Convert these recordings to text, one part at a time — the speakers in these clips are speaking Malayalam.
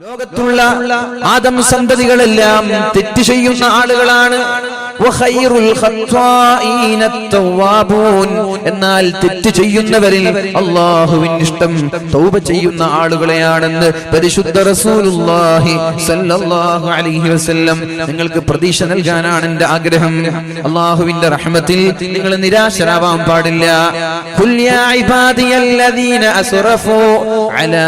ലോകത്തുള്ള ആദം സന്തതികളെല്ലാം തെറ്റ് ചെയ്യുന്ന ആളുകളാണ്. എന്നാൽ തെറ്റ് ചെയ്യുന്നവരിൽ അല്ലാഹുവിന് ഇഷ്ടം തൗബ ചെയ്യുന്ന ആളുകളെയാണെന്ന് പരിശുദ്ധ റസൂലുള്ളാഹി സ്വല്ലല്ലാഹു അലൈഹി വസല്ലം നിങ്ങൾക്ക് പ്രതീക്ഷ നൽകാനാണ് എന്റെ ആഗ്രഹം. അല്ലാഹുവിന്റെ റഹ്മത്തിൽ നിങ്ങൾ നിരാശരാവാൻ പാടില്ല. ഖുൽ യാ ഇബാദിയല്ലദീന അസ്റഫൂ അലാ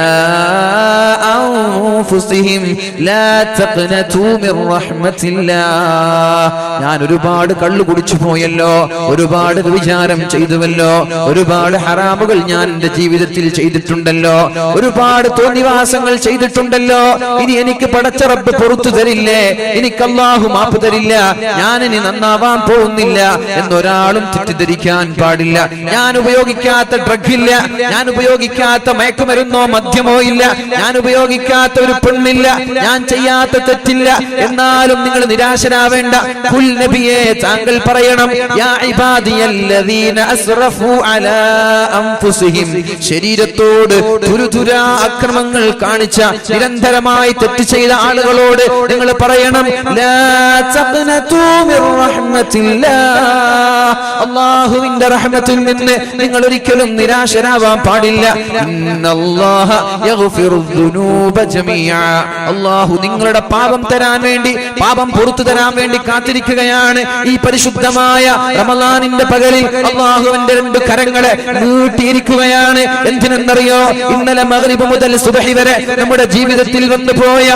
അൻഫുസിഹിം ലാ തഖ്നതൂ മിർ റഹ്മത്തില്ലാഹ്. ഞാൻ ഒരുപാട് കള്ളു കുടിച്ചു പോയല്ലോ, ഒരുപാട് വിചാരം ചെയ്തുവല്ലോ, ഒരുപാട് ഹറാമുകൾ ഞാൻ എന്റെ ജീവിതത്തിൽ ചെയ്തിട്ടുണ്ടല്ലോ, ഒരുപാട് തോന്നിവാസങ്ങൾ ചെയ്തിട്ടുണ്ടല്ലോ. ഇനി എനിക്ക് പടച്ച റബ്ബ് പുറത്തു തരില്ലേ, എനിക്ക് അല്ലാഹു മാപ്പ് തരില്ല, ഞാൻ ഇനി നന്നാവാൻ പോകുന്നില്ല എന്നൊരാളും തെറ്റിദ്ധരിക്കാൻ പാടില്ല. ഞാൻ ഉപയോഗിക്കാത്ത ഡ്രഗ് ഇല്ല, ഞാൻ ഉപയോഗിക്കാത്ത മയക്കുമരുന്നോ മദ്യമോ ഇല്ല, ഞാൻ ഉപയോഗിക്കാത്ത ഒരു പെണ്ണില്ല, ഞാൻ ചെയ്യാത്ത തെറ്റില്ല. എന്നാലും നിങ്ങൾ നിരാശരാവേണ്ട. ഖുൽ നബിയേ, താങ്കൾ പറയണം, യാ ഇബാദിയല്ലദീന അസ്റഫൂ അലാ അൻഫുസിഹിം. ശരീരത്തോട് തുരുതുരാ അക്രമങ്ങൾ കാണിച്ച നിരന്തരമായി തെറ്റ് ചെയ്ത ആളുകളോട് നിങ്ങൾ പറയണം, ലാ തഖ്നതൂ മിർ റഹ്മത്തില്ലാഹ്. അല്ലാഹുവിന്റെ റഹ്മത്തിൽ നിന്ന് നിങ്ങൾ ഒരിക്കലും നിരാശരാവാൻ പാടില്ല. ഇന്നല്ലാഹ യഗ്ഫിറു ദുനൂബ ജമീഅ. അല്ലാഹു നിങ്ങളുടെ പാപം തരാൻ വേണ്ടി, പാപം പുറത്തു തരാൻ വേണ്ടി കാത്തിരിക്കുകയാണ്. ഈ പരിശുദ്ധമായ റമളാനിന്റെ പകലിൽ അല്ലാഹുവിന്റെ രണ്ട് കരങ്ങളെ നീട്ടിയിരിക്കുകയാണ്. എന്തിനെന്നറിയോ? ഇന്നലെ മഗ്രിബ് മുതൽ സുബ്ഹി വരെ നമ്മുടെ ജീവിതത്തിൽ വന്നു പോയ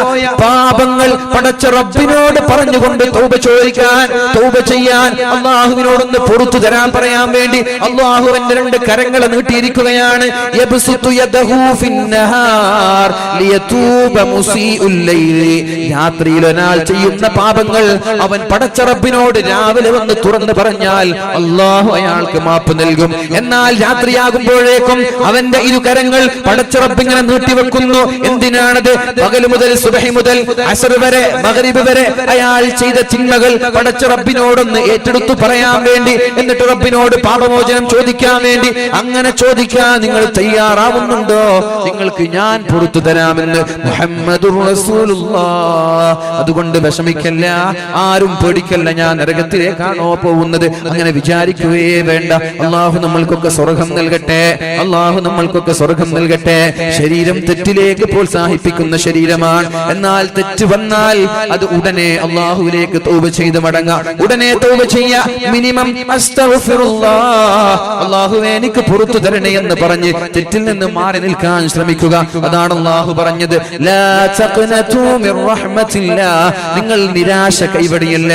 പാപങ്ങൾ പടച്ച റബ്ബിനോട് പറഞ്ഞുകൊണ്ട് തൗബ ചോദിക്കാൻ, തൗബ ചെയ്യാൻ, അല്ലാഹുവിനോടൊന്ന് പുറത്തു തരാൻ പറയാൻ വേണ്ടി അല്ലാഹുവിന്റെ രണ്ട് കരങ്ങളെ നീട്ടിയിരിക്കുകയാണ്. യബ്സുതു യദഹു ഫിന്നഹാർ ലിയതൂബ മുസീഉൽ ലൈലി. രാത്രിയിൽ ഒരാൾ ചെയ്യുന്ന പാപങ്ങൾ അവൻ പടച്ച റബ്ബിനോട് രാവിലെ വന്ന് തുറന്നു പറഞ്ഞാൽ അല്ലാഹു അയാൾക്ക് മാപ്പ് നൽകും. എന്നാൽ രാത്രിയാകുമ്പോഴേക്കും അവന്റെ ഇരുകരങ്ങൾ പടച്ച റബ്ബ് ഇങ്ങനെ നീട്ടിവെക്കുന്നു. എന്തിനാണത്? പകല് മുതൽ സുബ്ഹി മുതൽ അസ്ർ വരെ, മഗ്രിബ് വരെ അയാൾ ചെയ്ത തിന്മകൾ പടച്ച റബ്ബിനോടൊന്ന് ഏറ്റെടുത്തു പറയാൻ വേണ്ടി, എന്നിട്ട് റബ്ബിനോട് പാപമോചനം ചോദിക്കാൻ വേണ്ടി. അങ്ങനെ ചോദിക്കാൻ നിങ്ങൾ തയ്യാറാവുന്നുണ്ടോ? നിങ്ങൾക്ക് ഞാൻ പുറത്തു തരാമെന്ന് മുഹമ്മദുർ റസൂലുള്ളാഹ്. അതുകൊണ്ട് വിഷമിക്കല്ല, ആരും പേടിക്കല്ല, ഞാൻ നരകത്തിലേക്കാണോ പോകുന്നത്, അങ്ങനെ വിചാരിക്കുകയേ വേണ്ട. അല്ലാഹു നമ്മൾക്കൊക്കെ സ്വർഗ്ഗം നൽകട്ടെ, അല്ലാഹു നമ്മൾക്കൊക്കെ സ്വർഗ്ഗം നൽകട്ടെ. ശരീരം തെറ്റിലേക്ക് പ്രോത്സാഹിപ്പിക്കുന്ന ശരീരമാണ്. എന്നാൽ തെറ്റ് വന്നാൽ അത് ഉടനെ അല്ലാഹുവിലേക്ക് തൗബ ചെയ്ത് മടങ്ങാം. ഉടനെ തൗബ ചെയ്യാ. മിനിമം അസ്തഗ്ഫിറുല്ലാഹ്, അല്ലാഹുവേ എനിക്ക് പുറത്തു തരണേ എന്ന് പറഞ്ഞ് തെറ്റിൽ നിന്ന് മാറി നിൽക്കാൻ ശ്രമിക്കുക. അതാണ് അല്ലാഹു പറഞ്ഞത്, ലാ തഖ്നതൂ മിർ റഹ്മത്തില്ലാഹ്. നിങ്ങൾ നിരാശ കൈവടിയല്ല.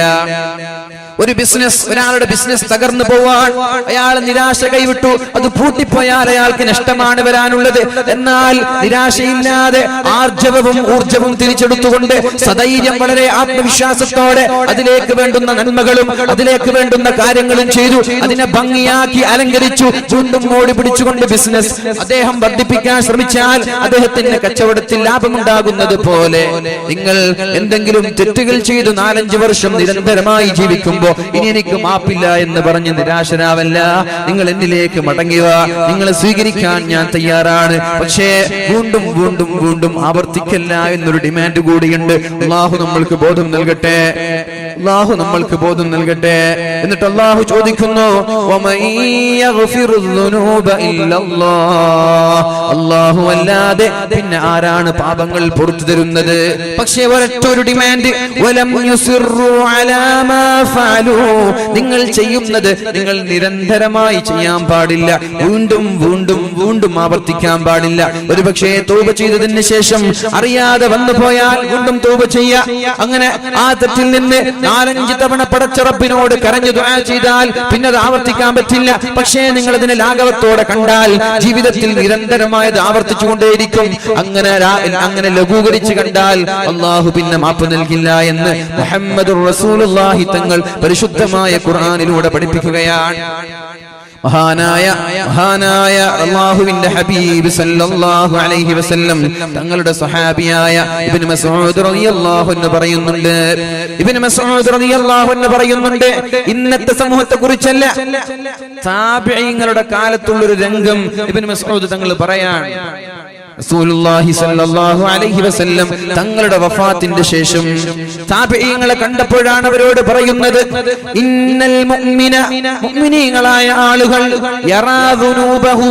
ഒരു ബിസിനസ്, ഒരാളുടെ ബിസിനസ് തകർന്നു പോവാൻ അയാൾ നിരാശ കൈവിട്ടു, അത് പൂട്ടിപ്പോയാൽ അയാൾക്ക് നഷ്ടമാണ് വരാനുള്ളത്. എന്നാൽ നിരാശയില്ലാതെ ആർജവവും ഊർജവും തിരിച്ചെടുത്തുകൊണ്ട് സധൈര്യം, വളരെ ആത്മവിശ്വാസത്തോടെ അതിലേക്ക് വേണ്ടുന്ന നന്മകളും അതിലേക്ക് വേണ്ടുന്ന കാര്യങ്ങളും ചെയ്തു, അതിനെ ഭംഗിയാക്കി അലങ്കരിച്ചു, വീണ്ടും ഓടി പിടിച്ചുകൊണ്ട് ബിസിനസ് അദ്ദേഹം വർദ്ധിപ്പിക്കാൻ ശ്രമിച്ചാൽ അദ്ദേഹത്തിന് കച്ചവടത്തിൽ ലാഭമുണ്ടാകുന്നത് പോലെ നിങ്ങൾ എന്തെങ്കിലും തെറ്റുകൾ ചെയ്തു 4-5 വർഷം നിരന്തരമായി ജീവിക്കുമ്പോൾ ഇനി എനിക്ക് മാപ്പില്ല എന്ന് പറഞ്ഞ് നിരാശരാവല്ല. നിങ്ങൾ എന്നിലേക്ക് മടങ്ങുക, നിങ്ങളെ സ്വീകരിക്കാൻ ഞാൻ തയ്യാറാണ്. പക്ഷേ വീണ്ടും വീണ്ടും വീണ്ടും ആവർത്തിക്കല്ല എന്നൊരു ഡിമാൻഡ് കൂടിയുണ്ട്. അല്ലാഹു നമ്മൾക്ക് ബോധം നൽകട്ടെ, അല്ലാഹു നമ്മൾക്ക് ബോധം നൽകട്ടെ. എന്നിട്ട് അല്ലാഹു ചോദിക്കുന്നു, അല്ലാഹു അല്ലാതെ പിന്നെ ആരാണ് പാപങ്ങൾ പുറത്തു തരുന്നത്? പക്ഷേ ഒരൊറ്റ ഒരു ഡിമാൻഡ്, നിങ്ങൾ ചെയ്യുന്നത് നിങ്ങൾ നിരന്തരമായി ചെയ്യാൻ പാടില്ല, വീണ്ടും വീണ്ടും വീണ്ടും ആവർത്തിക്കാൻ പാടില്ല. ഒരുപക്ഷേ തൗബ ചെയ്തതിന് ശേഷം അറിയാതെ വന്നു പോയാൽ വീണ്ടും തൗബ ചെയ്യാ. അങ്ങനെ ആ തെറ്റിൽ നിന്ന് 4-5 തവണ പടച്ച റബ്ബിനോട് കരഞ്ഞു ദുആ ചെയ്താൽ പിന്നെ അത് ആവർത്തിക്കാൻ പറ്റില്ല. പക്ഷേ നിങ്ങൾ അതിനെ ലാഘവത്തോടെ കണ്ടാൽ ജീവിതത്തിൽ നിരന്തരമായത് ആവർത്തിച്ചുകൊണ്ടേയിരിക്കും. അങ്ങനെ ലഘൂകരിച്ച് കണ്ടാൽ അല്ലാഹു പിന്നെ മാപ്പ് നൽകില്ല എന്ന് മുഹമ്മദുർ റസൂലുള്ളാഹി തങ്ങൾ പരിശുദ്ധമായ ഖുർആനിലൂടെ പഠിപ്പിക്കുകയാണ്. മഹാനായ അല്ലാഹുവിന്റെ ഹബീബ് സല്ലല്ലാഹു അലൈഹി വസല്ലം തങ്ങളുടെ സ്വഹാബിയായ ഇബ്നു മസ്ഊദ് റളിയല്ലാഹു അൻഹു പറയുന്നുണ്ട്, ഇന്നത്തെ സമൂഹത്തെ കുറിച്ചല്ല, താബിഈങ്ങളുടെ കാലത്തുള്ള ഒരു രംഗം ഇബ്നു മസ്ഊദ് തങ്ങൾ പറയാണ്. റസൂലുള്ളാഹി സ്വല്ലല്ലാഹു അലൈഹി വസല്ലം തങ്ങളുടെ വഫാത്തിന്റെ ശേഷം താബഈങ്ങളെ കണ്ടപ്പോഴാണ് അവരോട് പറയുന്നത്, ഇന്നൽ മുഅ്മിന, മുഅ്മിനീങ്ങളായ ആളുകൾ യറാ ദുനൂബഹു,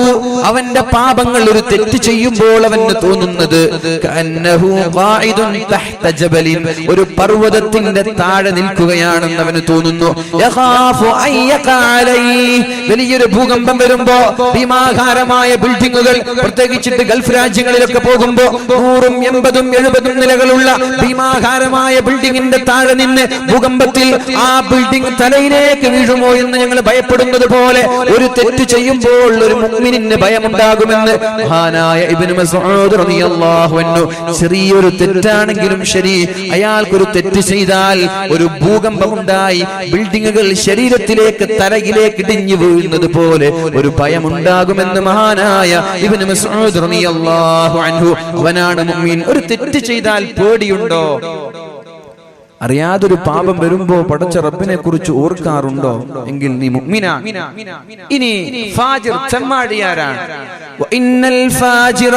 അവന്റെ പാപങ്ങൾ ഒരു തെറ്റ് ചെയ്യുമ്പോൾ അവന് തോന്നുന്നത് കഅന്നഹു ഖായിദുൻ തഹ്ത ജബലിൻ, ഒരു പർവതത്തിന്റെ താഴെ നിൽക്കുകയാണെന്ന് അവന് തോന്നുന്നു. യഖാഫു അയ്യഖ അലൈഹി, വലിയൊരു ഭൂകമ്പം വരുമ്പോ ഭീമാകാരമായ ബിൽഡിങ്ങുകൾ, പ്രത്യേകിച്ചിട്ട് ഗൾഫ് രാജ്യങ്ങളിലൊക്കെ പോകുമ്പോ 100, 80, 70 നിലകളുള്ള ഭീമാകാരമായ ബിൽഡിങ്ങിന്റെ താഴെ നിന്ന് ഭൂകമ്പത്തിൽ ആ ബിൽഡിംഗ് തലയിലേക്ക് വീഴുമോ എന്ന് ഞങ്ങൾ ഭയപ്പെടുന്നത് പോലെ ഒരു തെറ്റ് ചെയ്യുമ്പോൾ ഒരു മുഅ്മിനിന് ഭയമുണ്ടാകുമെന്ന് മഹാനായ ഇബ്നു മസ്ഊദ് റളിയല്ലാഹു അൻഹു, ചെറിയൊരു തെറ്റാണെങ്കിലും ശരി, അയാൾക്കൊരു തെറ്റ് ചെയ്താൽ ഒരു ഭൂകമ്പമുണ്ടായി ബിൽഡിങ്ങുകൾ ശരീരത്തിലേക്ക് തലയിലേക്ക് ഇടിഞ്ഞു വീഴുന്നത് പോലെ ഒരു ഭയമുണ്ടാകുമെന്ന് മഹാനായ ഇബ്നു മസ്ഊദ് റളിയല്ലാഹു അൻഹു. അവനാണ് മുഅ്മിൻ. ഒരു തെറ്റ് ചെയ്താൽ പേടിയുണ്ടോ? അറിയാതൊരു പാപം വരുമ്പോ പടച്ച റബ്ബിനെ കുറിച്ച് ഓർക്കാറുണ്ടോ? എങ്കിൽ നീ മുഅ്മിനാണ്. ഇനി ഫാജിർ, ചമ്മാടിയാരാണ്? ഇന്നൽ ഫാജിറ,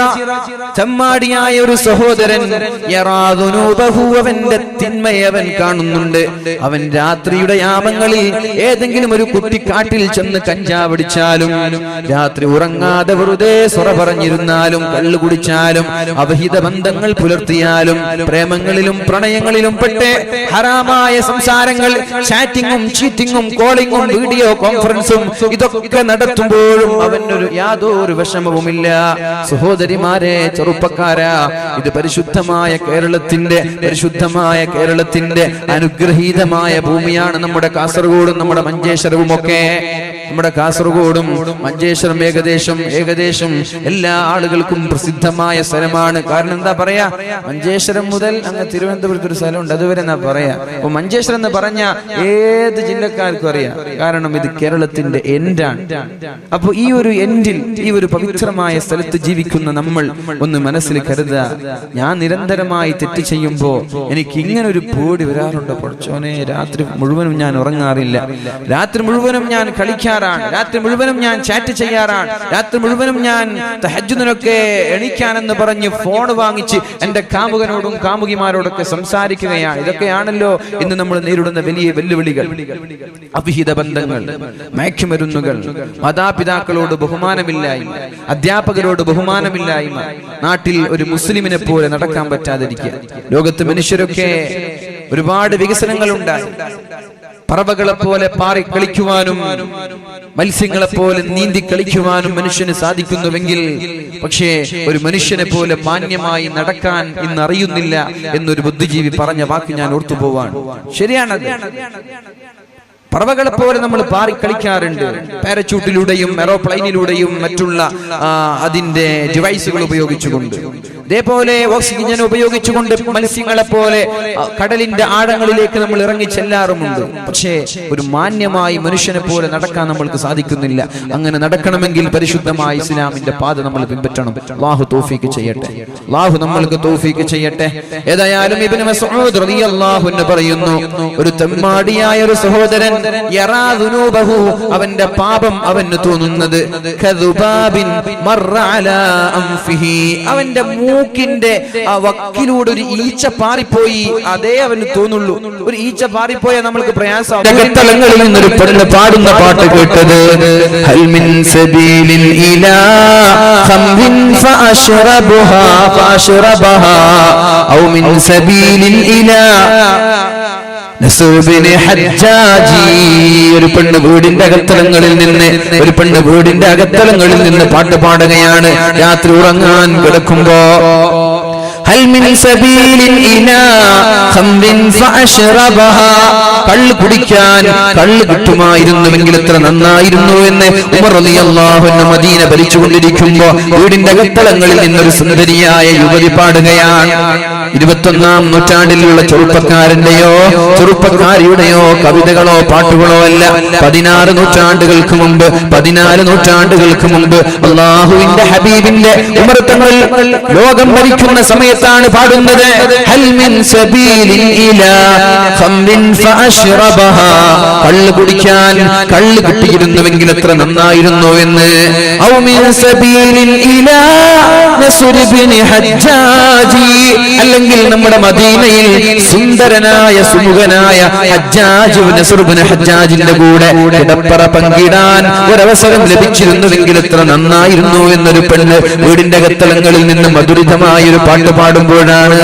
ചമ്മാടിയായ ഒരു സഹോദരൻ യറാ ദുനൂബഹു, അവന്റെ തിന്മയെ അവൻ കാണുന്നുണ്ട്. അവൻ രാത്രിയുടെ യാമങ്ങളിൽ ഏതെങ്കിലും ഒരു കുട്ടിക്കാട്ടിൽ ചെന്ന് കഞ്ചാവടിച്ചാലും, രാത്രി ഉറങ്ങാതെ വെറുതെ സൊറ പറഞ്ഞിരുന്നാലും, കള്ളു കുടിച്ചാലും, അവിഹിത ബന്ധങ്ങൾ പുലർത്തിയാലും, പ്രേമങ്ങളിലും പ്രണയങ്ങളിലും പെട്ട് ഹറാമായ സംസാരങ്ങൾ, ചാറ്റിങ്ങും ചീറ്റിങ്ങും കോളിങ്ങും വീഡിയോ കോൺഫറൻസും ഇതൊക്കെ നടത്തുമ്പോഴും അവനൊരു യാതൊരു വിഷമവുമില്ല. സഹോദരിമാരെ, ചെറുപ്പക്കാരാ, ഇത് പരിശുദ്ധമായ കേരളത്തിന്റെ അനുഗ്രഹീതമായ ഭൂമിയാണ് നമ്മുടെ കാസർഗോഡും നമ്മുടെ മഞ്ചേശ്വരവും ഒക്കെ. നമ്മുടെ കാസർഗോഡും മഞ്ചേശ്വരം ഏകദേശം എല്ലാ ആളുകൾക്കും പ്രസിദ്ധമായ സ്ഥലമാണ്. കാരണം എന്താ പറയാ, മഞ്ചേശ്വരം മുതൽ അങ്ങ് തിരുവനന്തപുരത്ത് ഒരു സ്ഥലമുണ്ട്, അതുവരെ എന്നാ പറയാ. അപ്പൊ മഞ്ചേശ്വരം എന്ന് പറഞ്ഞ ഏത് ജില്ലക്കാർക്കും അറിയാം, കാരണം ഇത് കേരളത്തിന്റെ എൻഡാണ്. അപ്പൊ ഈ ഒരു എൻഡിൽ, ഈ ഒരു പവിത്രമായ സ്ഥലത്ത് ജീവിക്കുന്ന നമ്മൾ ഒന്ന് മനസ്സിൽ കരുതുക, ഞാൻ നിരന്തരമായി തെറ്റ് ചെയ്യുമ്പോ എനിക്ക് ഇങ്ങനെ ഒരു പേടി വരാറുണ്ട്. പഠിച്ചോനെ, രാത്രി മുഴുവനും ഞാൻ ഉറങ്ങാറില്ല, രാത്രി മുഴുവനും ഞാൻ കളിക്കാറാണ്, രാത്രി മുഴുവനും ഞാൻ ചാറ്റ് ചെയ്യാറാണ്, രാത്രി മുഴുവനും ഞാൻ തഹജ്ജുദിനൊക്കെ എണീക്കാനെന്ന് പറഞ്ഞ് ഫോൺ വാങ്ങിച്ച് എന്റെ കാമുകനോടും കാമുകിമാരോടൊക്കെ സംസാരിക്കുകയാണ്. ഇതൊക്കെയാണല്ലോ ഇന്ന് നമ്മൾ നേരിടുന്ന വലിയ വെല്ലുവിളികൾ. അവിഹിത ബന്ധങ്ങൾ, മയക്കുമരുന്നുകൾ, മാതാപിതാക്കളോട് ബഹുമാനമില്ലായ്മ, അധ്യാപകരോട് ബഹുമാനമില്ലായ്മ, നാട്ടിൽ ഒരു മുസ്ലിമിനെ പോലെ നടക്കാൻ പറ്റാതിരിക്കുക. ലോകത്ത് മനുഷ്യരൊക്കെ ഒരുപാട് വികസനങ്ങൾ ഉണ്ടായി. പറവകളെ പോലെ പാറി കളിക്കുവാനും മത്സ്യങ്ങളെ പോലെ നീന്തി കളിക്കുവാനും മനുഷ്യന് സാധിക്കുന്നുവെങ്കിൽ, പക്ഷേ ഒരു മനുഷ്യനെ പോലെ മാന്യമായി നടക്കാൻ ഇന്ന് അറിയുന്നില്ല എന്നൊരു ബുദ്ധിജീവി പറഞ്ഞ വാക്ക് ഞാൻ ഓർത്തുപോവാണ്. ശരിയാണത്. പറവകളെ പോലെ നമ്മൾ പാറി കളിക്കാറുണ്ട്, പാരച്യൂട്ടിലൂടെയും എറോപ്ലെയിനിലൂടെയും മറ്റുള്ള അതിന്റെ ഡിവൈസുകൾ ഉപയോഗിച്ചുകൊണ്ട്. ഇതേപോലെ ഓക്സിജൻ ഉപയോഗിച്ചുകൊണ്ട് മത്സ്യങ്ങളെ പോലെ കടലിന്റെ ആഴങ്ങളിലേക്ക് നമ്മൾ ഇറങ്ങി ചെല്ലാറുമുണ്ട്. പക്ഷേ ഒരു മാന്യമായി മനുഷ്യനെ പോലെ നടക്കാൻ നമ്മൾക്ക് സാധിക്കുന്നില്ല. അങ്ങനെ നടക്കണമെങ്കിൽ പരിശുദ്ധമായ ഇസ്ലാമിന്റെ പാത നമ്മൾ പിൻപറ്റണം. അല്ലാഹു തൗഫീഖ് ചെയ്യട്ടെ, അല്ലാഹു നമ്മൾക്ക് തൗഫീഖ് ചെയ്യട്ടെ. ഏതായാലും ഇബ്നു മസ്ഊദ് റളിയല്ലാഹു അൻഹു പറയുന്നു, ഒരു തെമ്മാടിയായ ഒരു സഹോദരൻ യറാ ദുനൂബഹു, അവന്റെ പാപം അവന് തോന്നുന്നത് കദുബാബിൻ മർറ അലാ അൻഫിഹി, അവന്റെ മൂക്കിന്റെ ആ വക്കിലൂടെ ഒരു ഈച്ച പാറിപ്പോയി, അതേ അവന് തോന്നുള്ളൂ. ഒരു ഈച്ച പാറിപ്പോയാൽ നമ്മൾക്ക് പ്രയാസമാവും. ജഗത്തലങ്ങളിൽ നിന്നൊരു പെണ്ണ് പാടുന്ന പാട്ട് കേട്ടത്, ഹൽ മിൻ സബീലിൻ ഇലാ ഖംറിൻ ഫഅശ്റബുഹാ ഫഅശ്റബഹാ ഔ മിൻ സബീലിൻ ഇലാ ഒരു പെണ്ണ് വീടിന്റെ അകത്തളങ്ങളിൽ നിന്ന് പാട്ട് പാടുകയാണ് രാത്രി ഉറങ്ങാൻ കിടക്കുമ്പോ. കള്ള് കുടിക്കാൻ കള്ള് കിട്ടുമായിരുന്നുവെങ്കിൽ എത്ര നന്നായിരുന്നു എന്ന് ഉമർ റളിയല്ലാഹു അൻഹു മദീന ഭരിച്ചുകൊണ്ടിരിക്കുമ്പോ വീടിന്റെ അകത്തളങ്ങളിൽ നിന്നൊരു സുന്ദരിയായ യുവതി പാടുകയാണ്. 21ാം നൂറ്റാണ്ടിലുള്ള ചെറുപ്പക്കാരന്റെയോ ചെറുപ്പക്കാരിയുടെയോ കവിതകളോ പാട്ടുകളോ അല്ല. 14 നൂറ്റാണ്ടുകൾക്ക് മുമ്പ് 14 നൂറ്റാണ്ടുകൾക്ക് മുമ്പ് അല്ലാഹുവിന്റെ ഹബീബിന്റെ ഉമർ തങ്ങൾ ലോകം ഭരിക്കുന്ന സമയത്ത് സമയത്താണ് പാടുന്നത് ഹൽ മിൻ സബീലിൻ ഇലാ ഖംറിൻ ഫഅശ്റബഹാ കള്ള് കുടിക്കാൻ കള്ള് കിട്ടിയിരുന്നുവെങ്കിൽ എത്ര നന്നായിരുന്നു എന്ന് ഔ മിൻ സബീലിൻ ഇലാ നസ്ർ ഇബ്നു ഹജ്ജാജി അല്ലെങ്കിൽ നമ്മുടെ മദീനയിൽ സുന്ദരനായ സുമുഖനായ ഹജ്ജാജ് നസ്ർ ഇബ്നു ഹജ്ജാജിന്റെ കൂടെ കിടപ്പറ പങ്കിടാൻ ഒരവസരം ലഭിച്ചിരുന്നുവെങ്കിൽ എത്ര നന്നായിരുന്നു എന്നൊരു പെണ്ണ് വീടിന്റെ അകത്തളങ്ങളിൽ നിന്ന് മധുരിതമായ ഒരു പാട്ട് പാടുമ്പോഴാണ്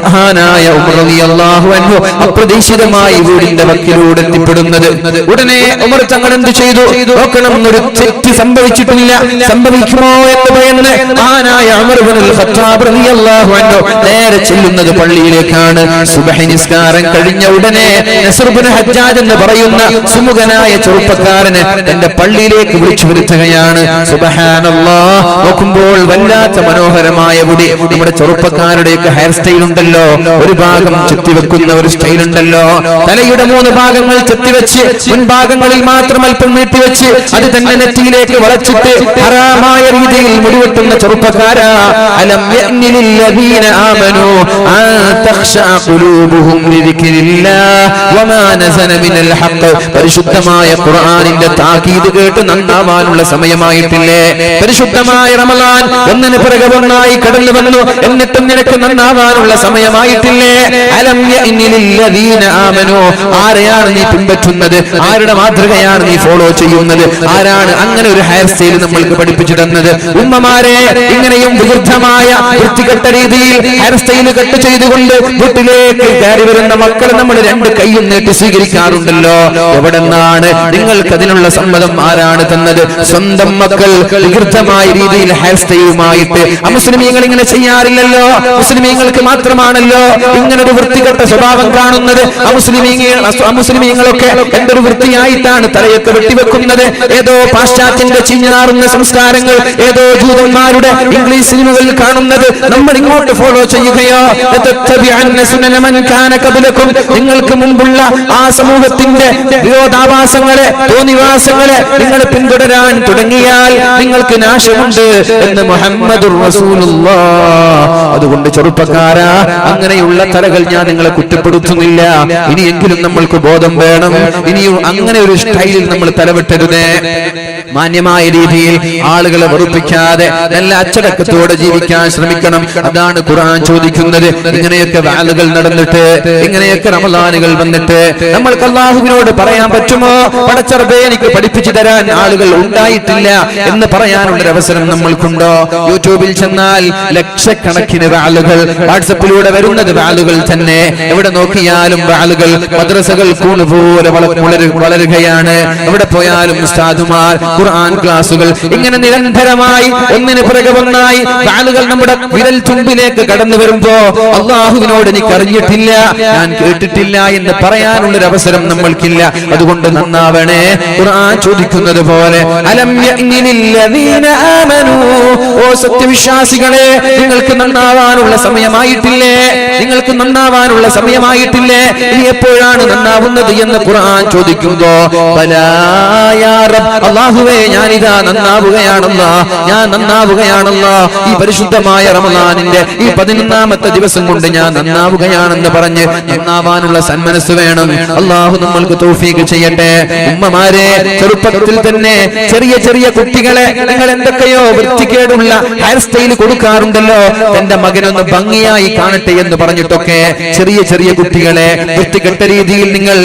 മഹാനായ ഉമർ റളിയല്ലാഹു അൻഹു അപ്രതീക്ഷിതമായി വീടിന്റെ വക്കിലൂടെ എത്തിപ്പെടുന്നത്. ഉടനെ ഉമർ തങ്ങൾ എന്ത് ചെയ്തു നോക്കണം, ഒരു തെറ്റ് സംഭവിച്ചിട്ടില്ല, സംഭവിക്കുമോ എന്ന് ഭയന്ന് മഹാനായ ഉമർ ഇബ്നുൽ ഖത്താബ് റളിയല്ലാഹു അൻഹു നേരെ ചെല്ലുന്നത് പള്ളിയിലേക്കാണ്. സുബ്ഹി നിസ്കാരം കഴിഞ്ഞ ഉടനെ നസ്ർ ഇബ്നു ഹജ്ജാജ് എന്ന് പറയുന്ന സുമുഖനായ ചെറുപ്പക്കാരനെ തന്റെ പള്ളിയിലേക്ക് വിളിച്ചു വരുത്തുകയാണ്. സുബ്ഹാനല്ലാഹ്, നോക്കുമ്പോൾ വല്ലാത്ത മനോഹരമായ മുടി. നമ്മുടെ ചെറുപ്പക്കാരുടെയൊക്കെ ഹെയർ സ്റ്റൈൽ ഉണ്ടല്ലോ, ഒരു ഭാഗം ചെത്തിവെക്കുന്ന ഒരു സ്റ്റൈൽ ഉണ്ടല്ലോ, തലയുടെ 3 ഭാഗങ്ങൾ ചെത്തിവെച്ച് മുൻഭാഗങ്ങളിൽ മാത്രം അല്പം നീട്ടിവെച്ച് അത് തന്നെ നെറ്റിയിലേക്ക് വളച്ചിട്ട് ഹറാമായ രീതിയിൽ മുടിവെട്ടുന്ന ചെറുപ്പക്കാരാ, അലം യഅ്നിൽ ലദീന ആമനൂ അൻ തഖ്ശഅ ഖുലൂബുഹും ലിദിക്രില്ലാഹ് വമാ നസല മിനൽ ഹഖ്. പരിശുദ്ധമായ ഖുർആനിന്റെ താക്കീത് കേട്ട് നന്നാവാനുള്ള സമയമായിട്ടില്ലേ? പരിശുദ്ധമായ റമളാൻ ഒന്നിന് പിറകെ ഒന്നായി കടന്നു വന്നു, എന്നിട്ടും നിനക്ക് നന്നാവാനുള്ള സമയമായിട്ടില്ലേ? അലം യഅ്നിൽ ലദീന ആമനൂ. ആരെയാണ് നീ പിൻപറ്റുന്നത്? ആരുടെ മാതൃകയാണ് നീ ഫോളോ ചെയ്യുന്നത്? ആരാണ് അങ്ങനെ ഒരു ഹെയർ സ്റ്റൈൽ നമ്മൾക്ക് പഠിപ്പിച്ചു തന്നത്? ഉമ്മമാരെ, ഇങ്ങനെയും വിരുദ്ധമായ വൃത്തികെട്ട രീതിയിൽ ഹെയർ സ്റ്റൈൽ കട്ട് ചെയ്തുകൊണ്ട് വീട്ടിലേക്ക് കയറി വരുന്ന മക്കളെ നമ്മൾ 2 കൈയും നീട്ടി സ്വീകരിക്കാറുണ്ടല്ലോ. എവിടെ നിന്നാണ് നിങ്ങൾക്ക് അതിനുള്ള സമ്മതം ആരാണ് തന്നത്? സ്വന്തം മക്കൾ വിരുദ്ധമായ രീതിയിൽ ഹെയർ സ്റ്റൈലുമായിട്ട് അമുസ്ലിമീങ്ങൾ ഇങ്ങനെ ചെയ്യാറില്ലല്ലോ. മുസ്ലിമീങ്ങൾക്ക് മാത്രമാണല്ലോ ഇങ്ങനൊരു വൃത്തികെട്ട സ്വഭാവം കാണുന്നത്. അമുസ്ലിമീങ്ങളൊക്കെ എന്തൊരു വൃത്തിയായിട്ടാണ് തലയൊക്കെ വെട്ടിവെക്കുന്നത്. ഏതോ പാശ്ചാത്യന്റെ ചിഞ്ഞാറുന്ന സംസ്കാരങ്ങൾ, ഏതോ ജൂതന്മാരുടെ ഇംഗ്ലീഷ് സിനിമകളിൽ കാണുന്നത് നമ്മൾ ഇങ്ങോട്ട് ഫോളോ ചെയ്യുകയോ? നിങ്ങൾക്ക് മുമ്പുള്ള ആ സമൂഹത്തിന്റെ വിരോധാഭാസങ്ങളെ, തോന്നിവാസങ്ങളെ നിങ്ങൾ പിന്തുടരാൻ തുടങ്ങിയാൽ നിങ്ങൾക്ക് നാശമുണ്ട് എന്ന് മുഹമ്മദുർ റസൂലുള്ളാഹ്. അതുകൊണ്ട് ചെറുപ്പക്കാരാ, അങ്ങനെയുള്ള തലകൾ ഞാൻ നിങ്ങളെ കുറ്റപ്പെടുത്തുന്നില്ല. ഇനിയെങ്കിലും നമ്മൾക്ക് ബോധം വേണം. ഇനിയും അങ്ങനെ ഒരു സ്റ്റൈലിൽ നമ്മൾ തലവെട്ടരുതേ. മാന്യമായ രീതിയിൽ ആളുകളെ വെറുപ്പിക്കാതെ നല്ല അച്ചടക്കത്തോടെ ജീവിക്കാൻ ശ്രമിക്കണം. അതാണ് ഖുർആൻ ചോദിക്കുന്നത്. ഇങ്ങനെയൊക്കെ വാലുകൾ നടന്നിട്ട്, ഇങ്ങനെയൊക്കെ റമളാനുകൾ വന്നിട്ട് നമ്മൾക്ക് അല്ലാഹുവിനോട് പറയാൻ പറ്റുമോ? പടച്ചറബേ, എനിക്ക് പഠിപ്പിച്ചു തരാൻ ആളുകൾ ഉണ്ടായിട്ടില്ല എന്ന് പറയാനുള്ള അവസരം നമ്മൾക്കുണ്ടോ? യൂട്യൂബിൽ ചെന്നാൽ ലക്ഷക്കണക്കിന് വാലുകൾ, വാട്സപ്പിലൂടെ വരുന്നത് വാലുകൾ തന്നെ. എവിടെ നോക്കിയാലും വാലുകൾ. മദ്രസകൾ കൂണുപോലെ വളരുകയാണ്. എവിടെ പോയാലും ഉസ്താദുമാർ, ഖുർആൻ ക്ലാസുകൾ, ഇങ്ങനെ നിരന്തരമായി ഒന്നിന് പിറകെ ഒന്നായി വാലുകൾ നമ്മുടെ വിരൽ തുമ്പിലേക്ക് കടന്നു വരുമ്പോ അല്ലാഹുവിനോട് എനിക്ക് അറിഞ്ഞിട്ടില്ല, ഞാൻ കേട്ടിട്ടില്ല എന്ന് പറയാനുള്ളൊരു അവസരം നമ്മൾക്കില്ല. അതുകൊണ്ട് നന്നാവണേ. ഖുർആൻ ചോദിക്കുന്നത് പോലെ അലം യഅ്നിൽ ലദീന ആമനൂ, ഓ സത്യവിശ്വാസികളെ, നിങ്ങൾക്ക് നന്നാവാനുള്ള സമയമായിട്ടില്ലേ? നിങ്ങൾക്ക് നന്നാവാനുള്ള സമയമായിട്ടില്ലേ? ഇനി എപ്പോഴാണ് നന്നാവുന്നത് എന്ന് ഖുർആൻ ചോദിക്കുമ്പോ ബലാ യാ റബ്ബ്, അല്ലാഹുവേ ഞാനിതാ നന്നാവുകയാണല്ലോ, ഞാൻ നന്നാവുകയാണല്ലോ. ഈ പരിശുദ്ധമായ റമളാനിന്റെ ഈ 11ാമത്തെ ദിവസം കൊണ്ട് ഞാൻ നന്നാവുകയാണെന്ന് പറഞ്ഞ് നന്നാവാനുള്ള സന്മനസ് വേണം. അല്ലാഹു നമ്മൾക്ക് തൗഫീഖ് ചെയ്യട്ടെ. ഉമ്മമാരെ, ചെറുപ്പത്തിൽ തന്നെ ചെറിയ ചെറിയ കുട്ടികളെ നിങ്ങൾ എന്തൊക്കെയോ വൃത്തികേടുള്ള ഹെയർ സ്റ്റൈൽ കൊടുക്കാറുണ്ടല്ലോ. എന്റെ മകനൊന്ന് ഭംഗിയായി കാണട്ടെ എന്ന് പറഞ്ഞിട്ടൊക്കെ ചെറിയ ചെറിയ കുട്ടികളെ വൃത്തികെട്ട രീതിയിൽ നിങ്ങൾ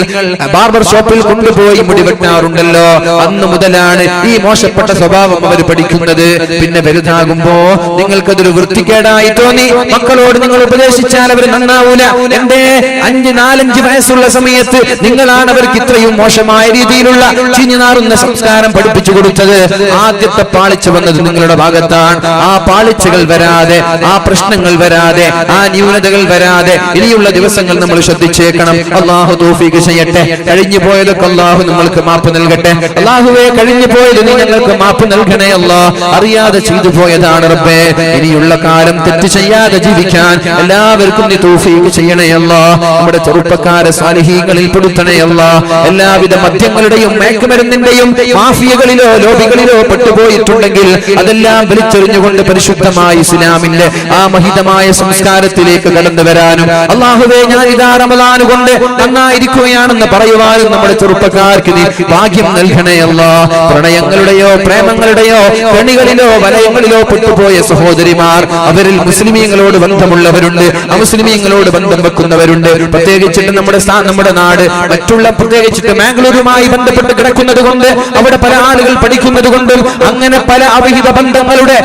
ബാർബർ ഷോപ്പിൽ കൊണ്ടുപോയി മുടി വെട്ടാറുണ്ടല്ലോ. അന്ന് മുതലാണ് ഈ മോശപ്പെട്ട സ്വഭാവം അവർ പഠിക്കുന്നത്. പിന്നെ വലുതാകുമ്പോ നിങ്ങൾക്കതൊരു വൃത്തികേടായി തോന്നി. മക്കളോട് നിങ്ങൾ ഉപദേശിച്ചാൽ അവർ നന്നാവൂല. എന്റെ 4-5 വയസ്സുള്ള സമയത്ത് നിങ്ങളാണ് അവർക്ക് ഇത്രയും മോശമായ രീതിയിലുള്ള ചീഞ്ഞുനാറുന്ന സംസ്കാരം പഠിപ്പിച്ചു കൊടുത്തത്. ആദ്യത്തെ പാളിച്ച വന്നത് നിങ്ങളുടെ ഭാഗത്താണ്. ആ പാളിച്ചകൾ വരാതെ, ആ പ്രശ്നങ്ങൾ വരാതെ, ആ ന്യൂനതകൾ വരാതെ ഇനിയുള്ള ദിവസങ്ങൾ നമ്മൾ ശ്രദ്ധിച്ചേക്കണം. അല്ലാഹു തൗഫീഖ് ചെയ്യട്ടെ. കഴിഞ്ഞു പോയതൊക്കെ അല്ലാഹു നമ്മൾക്ക് മാപ്പ് നൽകട്ടെ. അല്ലാഹുവേ, കഴിഞ്ഞു പോയത് നീ ഞങ്ങൾക്ക് മാപ്പ് നൽകണേ അല്ലാഹ്. അറിയാതെ ചെയ്തു പോയതാണ് റബ്ബേ. ഇനിയുള്ള കാലം തെറ്റ് ചെയ്യാതെ ജീവിക്കാൻ എല്ലാവർക്കും നീ തൗഫീഖ് ചെയ്യണേ അല്ലാഹ്. നമ്മുടെ ചെറുപ്പക്കാരെ സാലിഹീങ്ങളിൽ പെടുത്തണേ അല്ലാഹ്. എല്ലാവിധ മദ്യങ്ങളുടെയും മയക്കുമരുന്നിന്റെയും മാഫിയകളിലോ ലോബികളിലോ പെട്ടുപോയിട്ടുണ്ടെങ്കിൽ അതെല്ലാം വലിച്ചെറിഞ്ഞുകൊണ്ട് പരിശുദ്ധമായ ഇസ്ലാമിന്റെ ആ മഹിതമായ സംസ്കാരത്തിലേക്ക് കടന്നു വരാനും അല്ലാഹുവേ ഞാൻ ഇതാ റമളാൻ കൊണ്ട് നന്നായിരിക്കുകയാണെന്ന് പറയുവാനും നമ്മുടെ ചെറുപ്പക്കാർക്ക് നീ ഭാഗ്യം നൽകണേ അല്ലാഹ്. പ്രണയങ്ങളുടെയോ പ്രേമങ്ങളുടെയോ കെണികളിലോ വലയങ്ങളിലോ പെട്ടുപോയ സഹോദരിമാർ, അവരിൽ മുസ്ലിമീങ്ങളോട് ബന്ധമുള്ളവരുണ്ട്, അമുസ്ലിമീങ്ങളോട് ബന്ധം വെക്കുന്നവരുണ്ട്. പ്രത്യേകിച്ചിട്ട് നമ്മുടെ നാട് മറ്റുള്ള പ്രത്യേകിച്ചിട്ട് മാംഗ്ലൂരുമായി ബന്ധപ്പെട്ട് കിടക്കുന്നത് കൊണ്ട് അവിടെ പല ആളുകൾ പഠിക്കുന്നത് കൊണ്ടും അങ്ങനെ പല അവിഹിത ബന്ധങ്ങളുടെ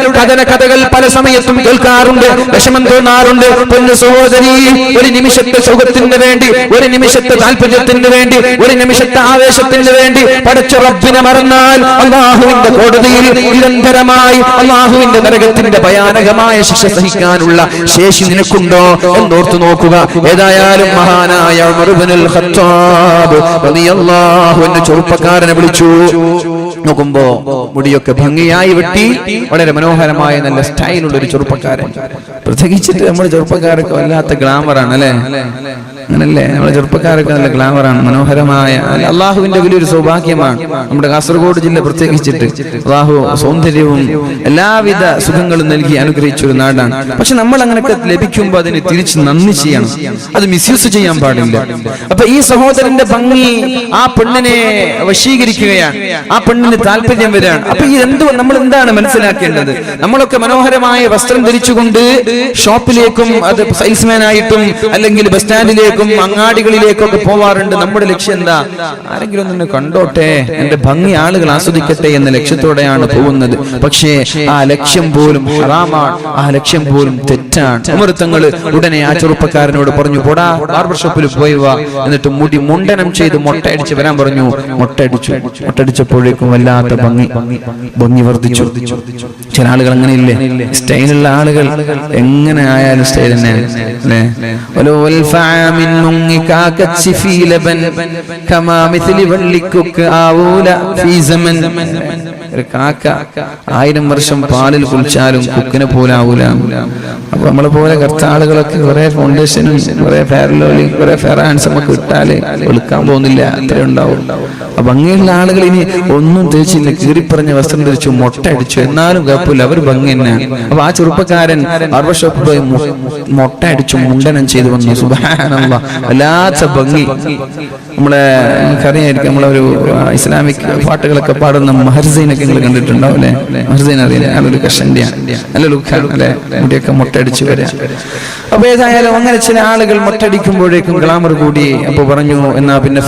കഥകൾ പല സമയത്തും കേൾക്കാറുണ്ട്, വിഷമം തോന്നാറുണ്ട്. പൊന്നു സഹോദരി, ഒരു നിമിഷത്തെ സുഖത്തിന് വേണ്ടി, ഒരു നിമിഷത്തെ താല്പര്യത്തിന് വേണ്ടി, ഒരു നിമിഷത്തെ ആവേശത്തിന് വേണ്ടി പടച്ച റബ്ബിനെ മറന്നാൽ അല്ലാഹുവിന്റെ കോടതിയിൽ നിരന്തരമായി അല്ലാഹുവിന്റെ നരകത്തിന്റെ ഭയാനകമായ ശിക്ഷ സഹിക്കാനുള്ള ശേഷി നിനക്കുണ്ടോ എന്നോർത്തു നോക്കുക. ഏതായാലും മഹാനായ ഉമർ ഇബ്നുൽ ഖത്താബ് റളിയല്ലാഹു അൻഹു ചെറുപ്പക്കാരനെ വിളിച്ചു. നോക്കുമ്പോ മുടിയൊക്കെ ഭംഗിയായി വെട്ടി വളരെ മനോഹരമായ നല്ല സ്റ്റൈലുള്ള ഒരു ചെറുപ്പക്കാരൻ. പ്രത്യേകിച്ചിട്ട് നമ്മുടെ ചെറുപ്പക്കാരൊക്കെ വല്ലാത്ത ഗ്ലാമറാണ് അല്ലെ, അങ്ങനല്ലേ? നമ്മുടെ ചെറുപ്പക്കാരൊക്കെ നല്ല ഗ്ലാമറാണ്, മനോഹരമായ. അള്ളാഹുവിന്റെ വലിയൊരു സൗഭാഗ്യമാണ് നമ്മുടെ കാസർഗോഡ് ജില്ല പ്രത്യേകിച്ചിട്ട്. അള്ളാഹു സൗന്ദര്യവും എല്ലാവിധ സുഖങ്ങളും നൽകി അനുഗ്രഹിച്ചൊരു നാടാണ്. പക്ഷെ നമ്മൾ അങ്ങനെയൊക്കെ ലഭിക്കുമ്പോൾ അതിന് തിരിച്ച് നന്ദി ചെയ്യണം, അത് മിസ്യൂസ് ചെയ്യാൻ പാടില്ല. അപ്പൊ ഈ സഹോദരന്റെ ഭംഗി ആ പെണ്ണിനെ വശീകരിക്കുകയാണ്, ആ പെണ്ണിന് താല്പര്യം വരികയാണ്. അപ്പൊ ഈ നമ്മൾ എന്താണ് മനസ്സിലാക്കേണ്ടത്? നമ്മളൊക്കെ മനോഹരമായ വസ്ത്രം ധരിച്ചുകൊണ്ട് ഷോപ്പിലേക്കും അത് സെയിൽസ്മാൻ ആയിട്ടും അല്ലെങ്കിൽ ബസ് സ്റ്റാൻഡിലേക്കും അങ്ങാടികളിലേക്കൊക്കെ പോവാറുണ്ട്. നമ്മുടെ ലക്ഷ്യം എന്താ? ആരെങ്കിലും ഒന്ന് കണ്ടോട്ടെ, എന്റെ ഭംഗി ആളുകൾ ആസ്വദിക്കട്ടെ എന്ന ലക്ഷ്യത്തോടെയാണ് പോകുന്നത്. പക്ഷേ ആ ലക്ഷ്യം പോലും ഹറാമാണ്, ആ ലക്ഷ്യം പോലും തെറ്റാണ്. അമൃതങ്ങൾ ഉടനെ ആ ചെറുപ്പക്കാരനോട് പറഞ്ഞു, പോടാ ബാർബർ ഷോപ്പിൽ പോയി വാ, എന്നിട്ട് മുടി മുണ്ടനം ചെയ്ത് മൊട്ടയടിച്ച് വരാൻ പറഞ്ഞു. മൊട്ടടിച്ചപ്പോഴേക്കും വല്ലാത്ത ഭംഗി വർദ്ധിച്ചു. ചില ആളുകൾ അങ്ങനെയില്ലേ, സ്റ്റൈലുള്ള ആളുകൾ എങ്ങനെ ആയാലും സ്റ്റൈൽ തന്നെയാണ് അല്ലേ? ഒരു കാക്ക 1000 വർഷം പാലിൽ കുളിച്ചാലും കുക്കിനെ പോലെ ആവൂല. അപ്പൊ നമ്മളെ പോലെ കുറച്ച് ആളുകളൊക്കെ കുറെ ഫൗണ്ടേഷനും കുറെ ഫെയർലോലും കുറെ ഫെയർ ഹാൻഡ്സും ഒക്കെ ഇട്ടാല് വെളുക്കാൻ പോകുന്നില്ല, അത്രേ ഉണ്ടാവും. അപ്പൊ ഭംഗിയുള്ള ആളുകൾ ഇനി ഒന്നും തേച്ചില്ല, കീറിപ്പറഞ്ഞ വസ്ത്രം ധരിച്ചു, മൊട്ട അടിച്ചു, എന്നാലും കുഴപ്പമില്ല, അവർ ഭംഗി തന്നെയാണ്. അപ്പൊ ആ ചെറുപ്പക്കാരൻ ബാർബർ ഷോപ്പിൽ പോയി മൊട്ട അടിച്ചു മുണ്ടനം ചെയ്തു വന്നു. സുബ്ഹാനല്ലാഹ്, വല്ലാത്ത ഭംഗി. നമ്മളെ നമുക്കറിയായിരിക്കും, നമ്മളൊരു ഇസ്ലാമിക് പാട്ടുകളൊക്കെ പാടുന്ന മഹർസൈനൊക്കെ നിങ്ങൾ കണ്ടിട്ടുണ്ടാവും അല്ലെ? മഹർസൈൻ അറിയില്ല, നല്ലൊരു കഷന്റെയാണ്, നല്ല ലുക്കാണ് അല്ലെ? മുടിയൊക്കെ മൊട്ടടിച്ചു വരാം. അപ്പൊ ഏതായാലും അങ്ങനെ ചില ആളുകൾ മൊട്ടടിക്കുമ്പോഴേക്കും ഗ്ലാമർ കൂടി. അപ്പൊ പറഞ്ഞു, എന്നാ പിന്നെ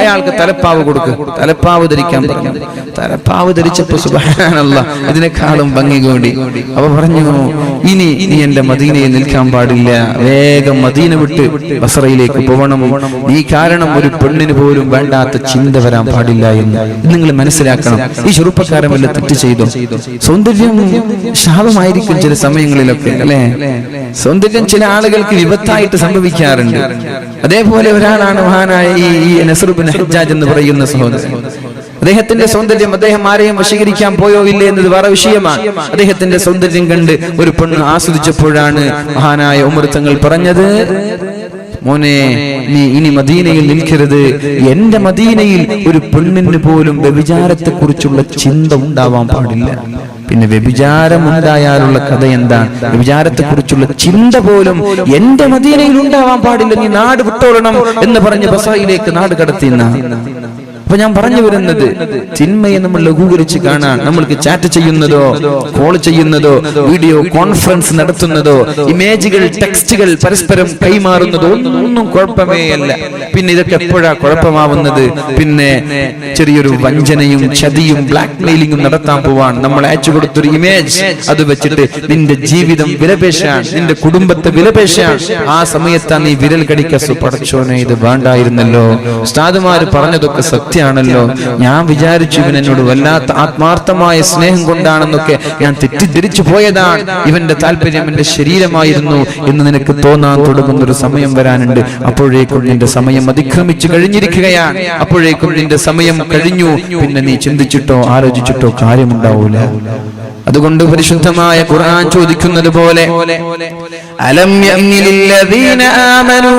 അയാൾക്ക് തലപ്പാവ് കൊടുക്കുക, തലപ്പാവ് ധരിക്കാൻ പറഞ്ഞു. തലപ്പാവ് ധരിച്ചപ്പോ സുബ്ഹാനല്ലാഹ് ഇതിനേക്കാളും ഭംഗി കൂടി. അപ്പൊ പറഞ്ഞു, ഇനി എന്റെ മദീനയിൽ നിൽക്കാൻ പാടില്ല, വേഗം മദീന വിട്ട് ബസറയിലേക്ക് പോകണം. ഈ കാരണം ഒരു പെണ്ണിന് പോലും വേണ്ടാത്ത ചിന്ത വരാൻ പാടില്ല എന്ന് നിങ്ങൾ മനസ്സിലാക്കണം. ഈ ചെറുപ്പക്കാരൻ വല്ല തെറ്റ് ചെയ്തു? സൗന്ദര്യം ശാപമായിരിക്കും ചില സമയങ്ങളിലൊക്കെ അല്ലെ? സൗന്ദര്യം ചില ആളുകൾക്ക് വിപത്തായിട്ട് സംഭവിക്കാറുണ്ട്. അതേപോലെ ഒരാളാണ് മഹാനായ ഈ നസ്ർ ഇബ്നു ഹജ്ജാജ് എന്ന് പറയുന്ന സഹോദരൻ. അദ്ദേഹത്തിന്റെ സൗന്ദര്യം, അദ്ദേഹം ആരെയും വശീകരിക്കാൻ പോയോ ഇല്ലേ എന്നത് വേറെ വിഷയമാണ്. അദ്ദേഹത്തിന്റെ സൗന്ദര്യം കണ്ട് ഒരു പെണ്ണ് ആസ്വദിച്ചപ്പോഴാണ് മഹാനായ ഉമർ തങ്ങൾ പറഞ്ഞത്, മോനെ നീ ഇനി മദീനയിൽ നിൽക്കരുത്. എന്റെ മദീനയിൽ ഒരു പെണ്ണിന് പോലും വ്യഭിചാരത്തെ കുറിച്ചുള്ള ചിന്ത ഉണ്ടാവാൻ പാടില്ല. പിന്നെ വ്യഭിചാരം ഉണ്ടായാലുള്ള കഥ എന്താണ്? വ്യഭിചാരത്തെ കുറിച്ചുള്ള ചിന്ത പോലും എന്റെ മദീനയിൽ ഉണ്ടാവാൻ പാടില്ല, നീ നാട് വിട്ടോളണം എന്ന് പറഞ്ഞ് ബസറയിലേക്ക് നാട് കടത്തിയെന്ന. അപ്പൊ ഞാൻ പറഞ്ഞു വരുന്നത്, തിന്മയെ നമ്മൾ ലഘൂകരിച്ച് കാണാൻ, നമ്മൾക്ക് ചാറ്റ് ചെയ്യുന്നതോ കോൾ ചെയ്യുന്നതോ വീഡിയോ കോൺഫറൻസ് നടത്തുന്നതോ ഇമേജുകൾ ടെക്സ്റ്റുകൾ പരസ്പരം കൈമാറുന്നതോ ഒന്നും കുഴപ്പമേ അല്ല. പിന്നെ ഇതൊക്കെ എപ്പോഴാ കുഴപ്പമാവുന്നത്? പിന്നെ ചെറിയൊരു വഞ്ചനയും ചതിയും ബ്ലാക്ക് മെയിലിംഗും നടത്താൻ പോവാൻ നമ്മൾ അയച്ചു കൊടുത്തൊരു ഇമേജ്, അത് വെച്ചിട്ട് നിന്റെ ജീവിതം വിലപേശാൻ, നിന്റെ കുടുംബത്തെ വിലപേശാൻ ആ സമയത്താ നീ വിരൽ കടിക്കസു. പടച്ചോനെ, ഇത് വേണ്ടായിരുന്നല്ലോ. ഉസ്താദുമാര് പറഞ്ഞതൊക്കെ സത്യം ആണല്ലോ. ഞാൻ വിചാരിച്ചു ഇവൻ എന്നോട് വല്ലാത്ത ആത്മാർത്ഥമായ സ്നേഹം കൊണ്ടാണെന്നൊക്കെ ഞാൻ തെറ്റിദ്ധരിച്ചു പോയതാണ്. ഇവന്റെ താല്പര്യം എന്റെ ശരീരമായിരുന്നു എന്ന് നിനക്ക് തോന്നാൻ തുടങ്ങുന്ന ഒരു സമയം വരാനുണ്ട്. അപ്പോഴേക്കും നിന്റെ സമയം അതിക്രമിച്ചു കഴിഞ്ഞിരിക്കുകയാണ്. അപ്പോഴേക്കും നിന്റെ സമയം കഴിഞ്ഞു. പിന്നെ നീ ചിന്തിച്ചിട്ടോ ആലോചിച്ചിട്ടോ കാര്യമുണ്ടാവൂല. അതുകൊണ്ട് പരിശുദ്ധമായ ഖുർആൻ ചോദിക്കുന്നത് പോലെ അലം യഅ്നിലില്ലദീന ആമനൂ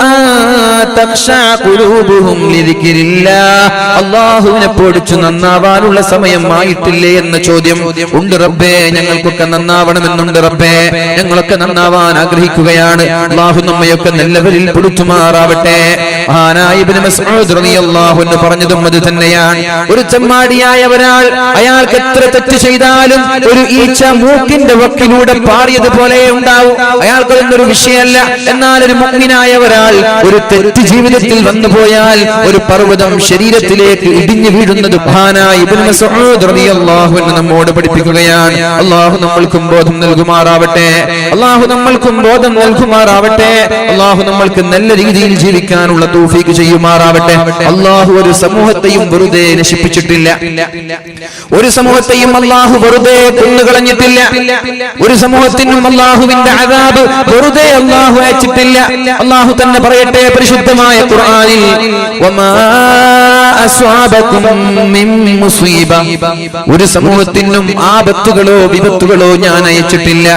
അൻ തഖ്ശഅ ഖുലൂബുഹും ലിദിക്രില്ലാഹ്. അല്ലാഹുവിനെ പേടിച്ചു നന്നാവാനുള്ള സമയമായിട്ടില്ലേ എന്ന ചോദ്യം ഉണ്ട് റബ്ബേ. ഞങ്ങൾക്കൊക്കെ നന്നാവണമെന്നുണ്ട് റബ്ബേ. ഞങ്ങളൊക്കെ നന്നാവാൻ ആഗ്രഹിക്കുകയാണ്. അല്ലാഹു നമ്മയൊക്കെ നല്ലവരിൽ പെടുത്തുമാറാവട്ടെ. മഹാനായ ഇബ്നു മസ്ഊദ് റളിയല്ലാഹു അൻഹു പറഞ്ഞതും അത് തന്നെയാണ്. ഒരു ചെമ്മാടിയായ ഒരാൾ അയാൾക്ക് എത്ര തെറ്റ് ചെയ്താലും ഒരു ഈച്ച മൂക്കിന്റെ വക്കിലൂടെ പാറിയതുപോലെ ഉണ്ടാവും. അയാൾക്കൊരു വിഷയമല്ല. എന്നാൽ ഒരു മുഅ്മിനായ ഒരാൾ ഒരു തെറ്റ് ജീവിതത്തിൽ വന്നുപോയാൽ ഒരു പർവ്വതം ശരീരത്തിലേക്ക് ഇടിഞ്ഞു വീഴുന്നത് മഹാനായ ഇബ്നു മസ്ഊദ് റളിയല്ലാഹു അൻഹു നമ്മോട് പഠിപ്പിക്കുകയാണ്. അല്ലാഹു നമ്മൾക്കും ബോധം നൽകുമാറാവട്ടെ. അല്ലാഹു നമ്മൾക്കും ബോധം നൽകുമാറാവട്ടെ. അല്ലാഹു നമ്മൾക്ക് നല്ല രീതിയിൽ ജീവിക്കാനുള്ള തൗഫീഖ് ചെയ്യുമാറാവട്ടെ. അല്ലാഹു ഒരു സമൂഹത്തെയും വെറുതെ നശിപ്പിച്ചിട്ടില്ല. ഒരു സമൂഹത്തെയും അല്ലാഹു വെറുതെ കൊന്നുകളഞ്ഞിട്ടില്ല. ഒരു സമൂഹത്തിനും അല്ലാഹുവിന്റെ അദാബ് വെറുതെ അല്ലാഹു അയച്ചിട്ടില്ല. അല്ലാഹു തന്നെ പറയട്ടെ പരിശുദ്ധമായ ഖുർആനിൽ വമാ അസ്വാബകും മിൻ മുസീബ. ഒരു സമൂഹത്തിനും ആപത്തുകളോ വിപത്തുകളോ ഞാൻ അയച്ചിട്ടില്ല.